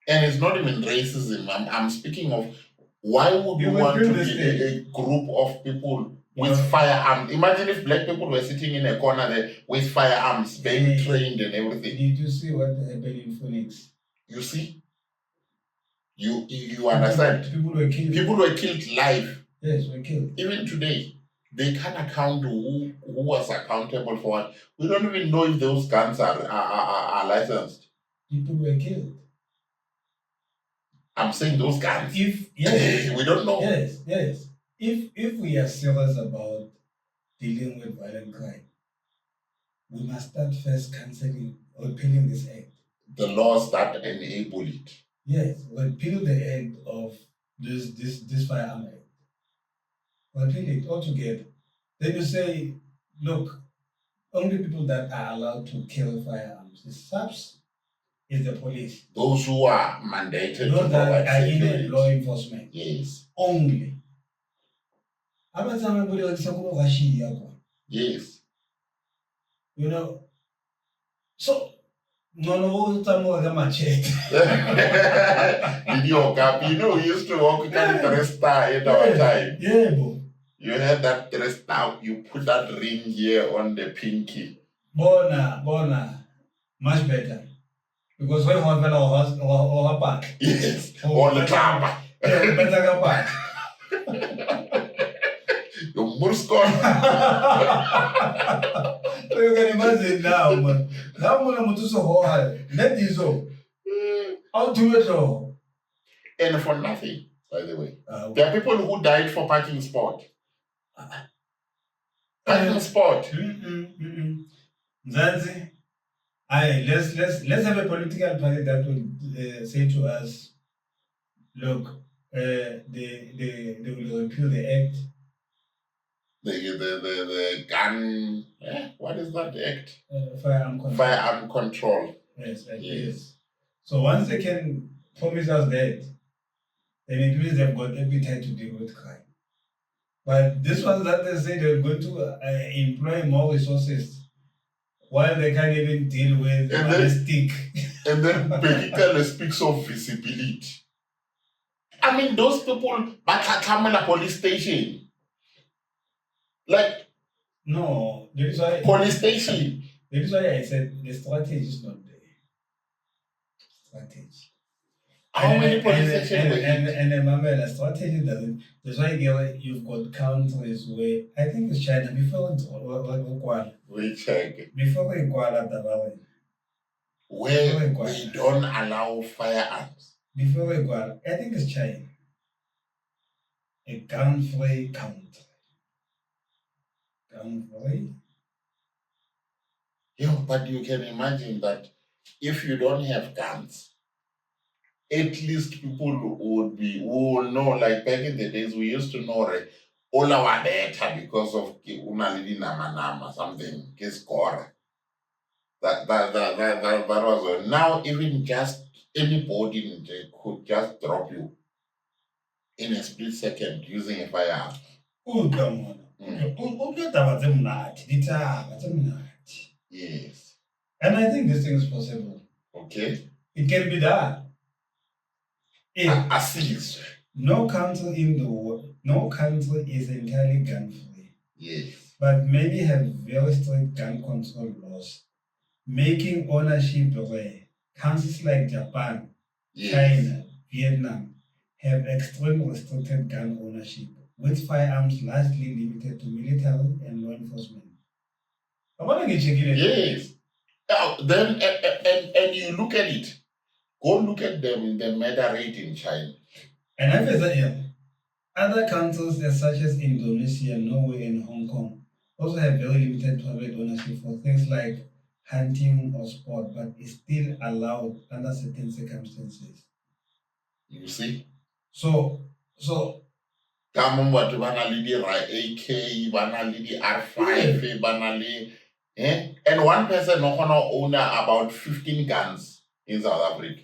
And it's not even racism. I'm speaking of why would you want to be a group of people with firearms? Imagine if black people were sitting in a corner there with firearms, being trained and everything. Did you see what happened in Phoenix? You see? You understand? People were killed. People were killed live. Yes, were killed. Even today, they can't account who was accountable for what. We don't even know if those guns are licensed. People were killed. I'm saying those guns. Yes, we don't know. Yes. If we are serious about dealing with violent crime, we must start first cancelling, repealing this act. The laws that enable it. Yes, repeal the act of this firearm act. Repeal it altogether. Then you say, look, only people that are allowed to kill firearms is SAPS, is the police. Those who are mandated those to that are security. in law enforcement. Yes. Only. Yes. You know, so no machete. You know, we used to walk with the star at our time. Yeah, bro. You had that dress now, you put that ring here on the pinky. Bona. Much better. Because when one fellow or a back. Yes. Or the club. Better back. Your Murskon. So you can imagine now, man. Now I'm to so hard. That is all. How do it all? And for nothing, by the way. There are people who died for parking spot. Parking spot. Zanzi, let's have a political party that will say to us, look, they will repeal the act. The gun. What is that act? Firearm control. Firearm control. Yes. So once they can promise us that, then it means they've got appetite to deal with crime. But this one that they say they're going to employ more resources while they can't even deal with stick. And then Pekikale speaks of visibility. I mean, those people come in a police station. Like, no, that is why police station. That is why I said the strategy is not there. Strategy. How many police stations were and remember, the strategy doesn't. That's why you've got countries where I think it's China before we check before we Kuala where we don't allow firearms. Before we Kuala, I think it's China. A gun-free country. Gun-free. Yeah, but you can imagine that if you don't have guns, at least people will know, like back in the days, we used to know all our data because of unalili nama something, score. That was all. Now even just anybody could just drop you in a split second using a firearm. Oh, come on. Yes. And I think this thing is possible. Okay. It can be done. Assist. No country in the world, no country is entirely gun-free. Yes. but many have very strict gun control laws, making ownership rare. Countries like Japan, Yes. China, Vietnam have extremely restricted gun ownership, with firearms largely limited to military and law enforcement. I want to get you. Yes. Then and you look at it. Go look at the murder rate in China. And I visit other countries such as Indonesia, Norway, and Hong Kong also have very limited private ownership for things like hunting or sport, but is still allowed under certain circumstances. You see? So Ka mo batho ba na le di-AK, ba na le di-R5, ba na le and one person no gonna own about 15 guns in South Africa.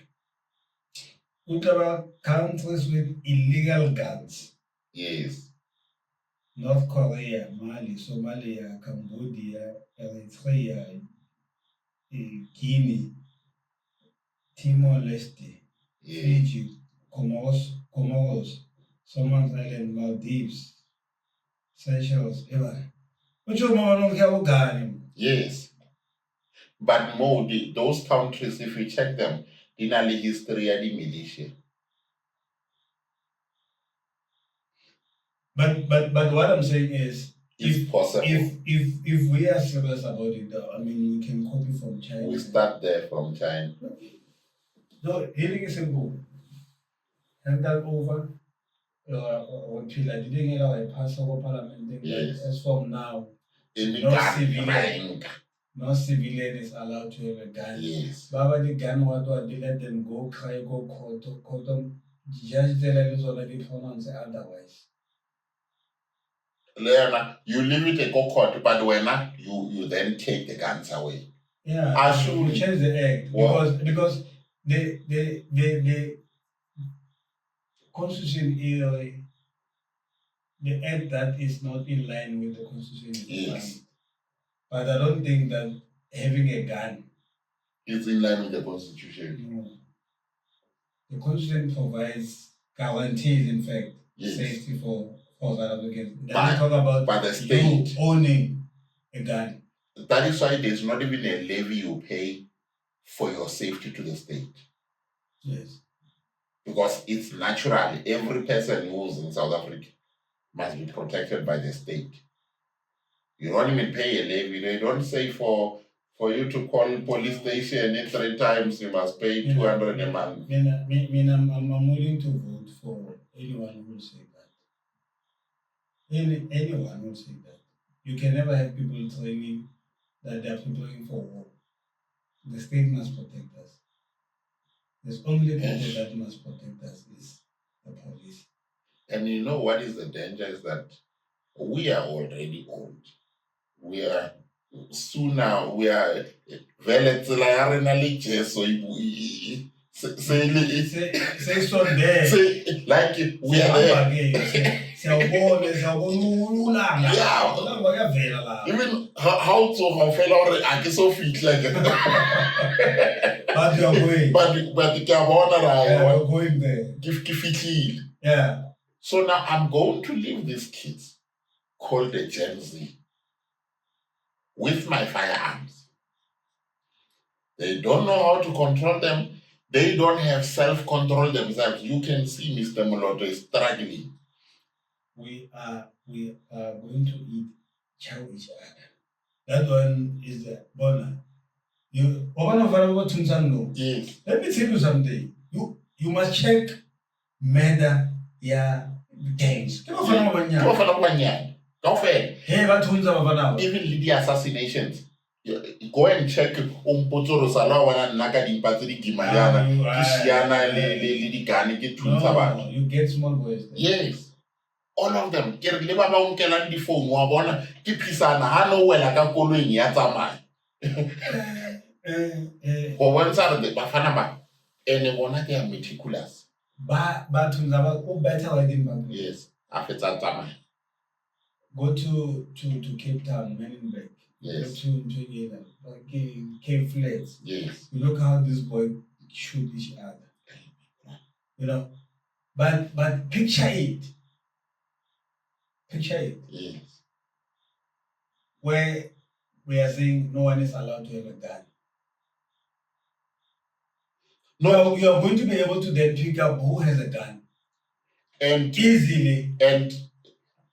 what about countries with illegal guns? Yes. North Korea, Mali, Somalia, Cambodia, Eritrea, Guinea, Timor-Leste, Yes. Fiji, Comoros, Solomon Island, Maldives, Seychelles, ever. But you don't care what gun. Yes. But more those countries, if you check them, in a history of the militia. But what I'm saying is, If possible, if we are serious about it, though, I mean, we can copy from China. we start there from China. No, healing is simple. Hand that over. Until I didn't get a pass over parliament thing. Yes. But as from now, Any no gun civilian. rank. No civilian is allowed to have a gun. Yes. Baba the gun what they let them go cry, go court them. Judge the levels already pronounce otherwise. Leona, you leave it a go court, but when you then take the guns away. Yeah, I you should change the act because the constitution is the act that is not in line with the constitution is Yes. but I don't think that having a gun is in line with the constitution. No. The constitution provides guarantees, in fact, Yes. safety for South Africans. It But- doesn't talk about But the you state, owning a gun. that is why there's not even a levy you pay for your safety to the state. Yes. Because it's natural. Every person who's in South Africa must be protected by the state. You don't even pay a levy. They don't say for you to call police station 3 times you must pay 200 a month. I'm willing to vote for anyone who will say that. Anyone will say that. You can never have people training that they are preparing for war. The state must protect us. There's only people that must protect us is the police. And you know what is the danger is that we are already old. We are sooner we are very so Say so there. say like we are there. Even how to fellow I can so fit like But you're going. but the You're going there. give Yeah. So now I'm going to leave these kids called the Gen Z with my firearms. They don't know how to control them. They don't have self-control themselves. You can see Mr. Moloto is struggling. We are going to chow each other. That one is the bonus. Yes. Let me tell you something. You must check murder gangs. Go for even the assassinations. Go and check Umpotoro Salawana Naka di Patri Gimaliana, Kishiana, Lady Gani, get No, you get small boys there. Yes. All of them. Get Libaba Unkelan di phone, Wabona, Kipisana, Hano, where like a colo in Yatama. For one side of the Bafanaba, and one they are meticulous. But who better than Yes, after that time. Go to Cape Town, Menenberg. Yes. Go to Cape Flats. Yes. You look how these boys shoot each other. You know, but picture it. Picture it. Yes. where we are saying no one is allowed to have a gun. No, you are going to be able to then pick up who has a gun. And easily. And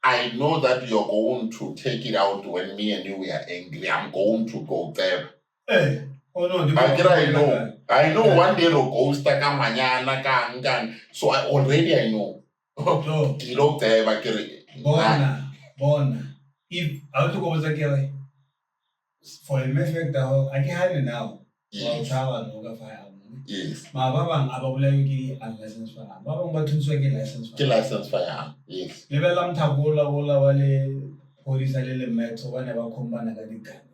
I know that you're going to take it out when me and you are angry. I'm going to go there. Hey. Oh no, I know one day it'll go stuck on my so I know. No. You know there, Bona. If I want to go with for a matter of I can have it now. Yes. Yes. Ma ba bang a ba bolawe ke unlicensed firearm. Ba bang ba thutswa ke license firearm. Ke license firearm. Yes. Lebella mthakola wa le polisa le metro ba ne ba khombana ka dikane.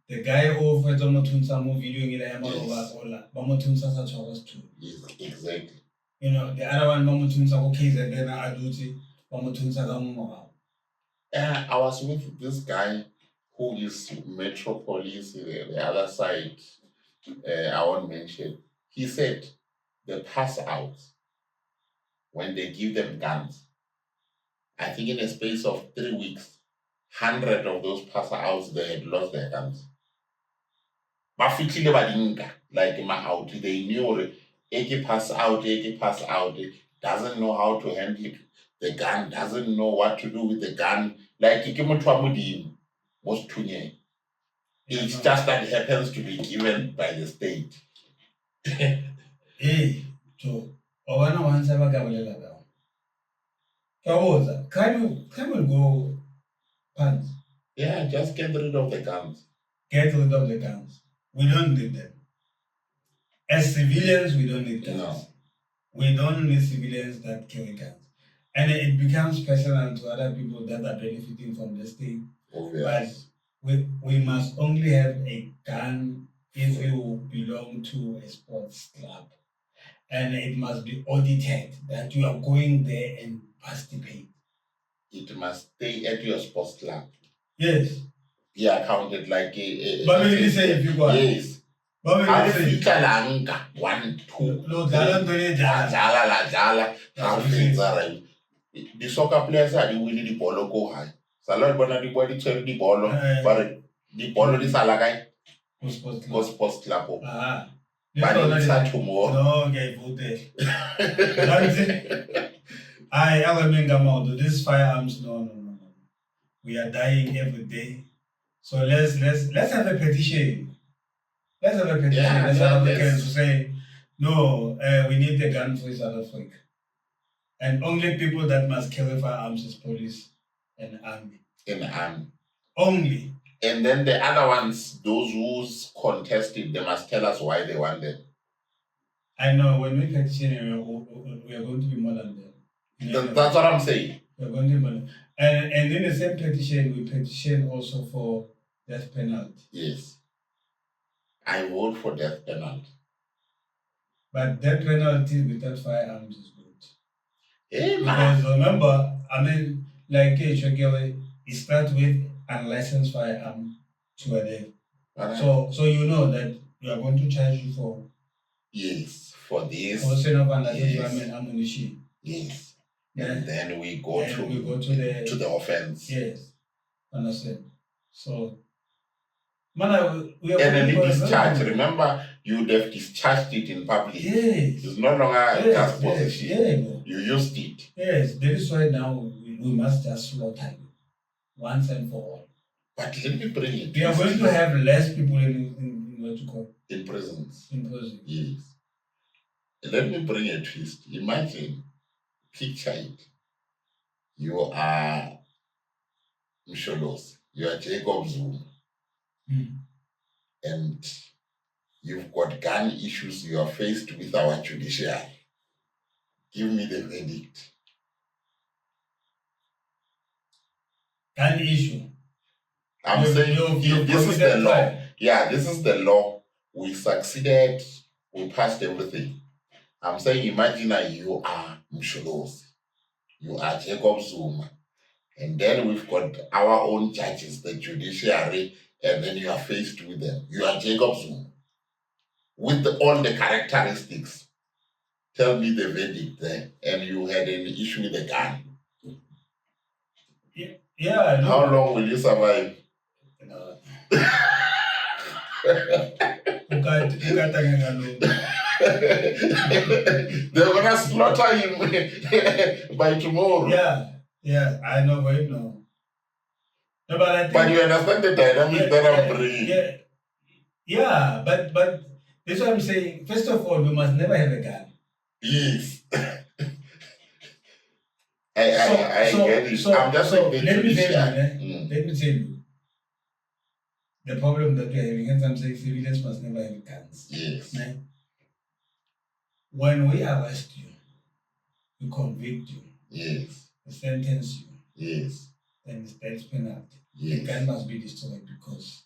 The guy who fetsa motho ntsha mo video ile ya maloba ola ba motho ntsha sa tshwarwa sethu. Yes, exactly. You know, the other one ba motho ntsha go KZN a dutse ba motho ntsha ka mo. I was with this guy who is Metropolis, the other side, I won't mention. He said the pass out, when they give them guns, I think in a space of 3 weeks, 100 of those pass outs, they had lost their guns. Like my out, they knew Eke pass out, doesn't know how to handle the gun, doesn't know what to do with the gun. Like was tunye. It's just that it happens to be given by the state. Hey, so Owana wants to have a Can we go pants? Yeah, just get rid of the guns. Get rid of the guns. We don't need them. As civilians, we don't need guns. No. We don't need civilians that carry guns. And it becomes personal to other people that are benefiting from this thing. Obvious. But we must only have a gun if you belong to a sports club. And it must be audited that you are going there and participate. It must stay at your sports club. Yes. Be accounted like a but maybe say if you go. Yes. One, two. No, the soccer players are the winning the ball go high. Salad bona the body cherry the ball, but the ball is alagai. Go sports club. Ah. But it's tomorrow. No, okay, voted. I remember these firearms. No. We are dying every day. So let's have a petition. Let's have a petition. Let's have applicants to say, no, we need the gun-free South Africa. And only people that must carry firearms is police and army. Only. And then the other ones, those who's contested, they must tell us why they want them. I know, when we petition, we are going to be more than them. That's what I'm saying. We are going to be more than. And in the same petition, we petition also for death penalty. Yes. I vote for death penalty. But death penalty without firearms is good. Hey, because remember, like it starts with unlicensed firearm to a death. So you know that you are going to charge you for. Yes, for this. Possession of unlicensed ammunition. Yes. And then we go to the offense. Yes. Understand. So we are and then discharge. Remember, you would have discharged it in public. Yes. It's no longer just possession. Yes. You used it. Yes. That is why now we must just slaughter you once and for all. But let me bring it. We are going to have less people in what you call in prisons. In prison. Yes. Let me bring a twist. Imagine, picture it. You are Msholos. You are Jacob Zuma. And you've got gun issues. You are faced with our judiciary. Give me the verdict. Gun issue. I'm saying this is the law. Yeah, this is the law. We succeeded. We passed everything. I'm saying, imagine that you are Msholos. You are Jacob Zuma. And then we've got our own judges, the judiciary, and then you are faced with them. You are Jacob Zuma. With all the characteristics. Tell me the verdict there. And you had an issue with the gun. Yeah, How look. long will you survive? No. Ukata ngalo. They're gonna slaughter him by tomorrow. Yeah, I know, but no. No, but I But think you understand the dynamic that I'm bringing. but that's what I'm saying. First of all, we must never have a gun. Yes. I get it. I'm just So like the let me tell you, judiciary. let me tell you the problem that we're having. As I'm saying, civilians must never have guns. Yes. Ne? When we arrest you, we convict you, Yes. we sentence you, Yes. then it's death penalty. Yes. The gun must be destroyed because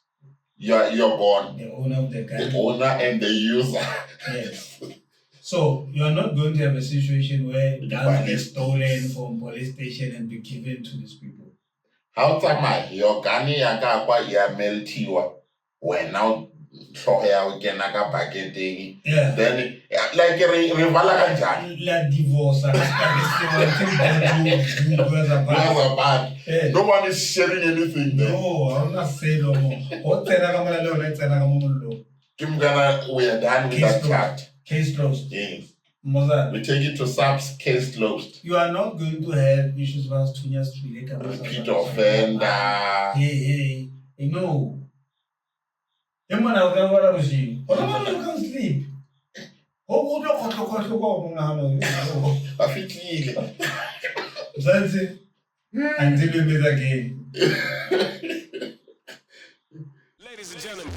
You're gone. the owner of the gun. The owner and the user. Yes. So you are not going to have a situation where guns get stolen from police station and be given to these people. How come your gun ya meltiwa when now tlhogo we kena ka paketeng then like re vala kanjani la divorce no one is sharing anything there. No, I'm not saying no more. We are done with that chat. Case closed. Yes. Mozart. We take it to SAPS, case closed. You are not going to have issues about repeat offender. Hey, no. You can sleep. Zanzi, until we meet again. Ladies and gentlemen.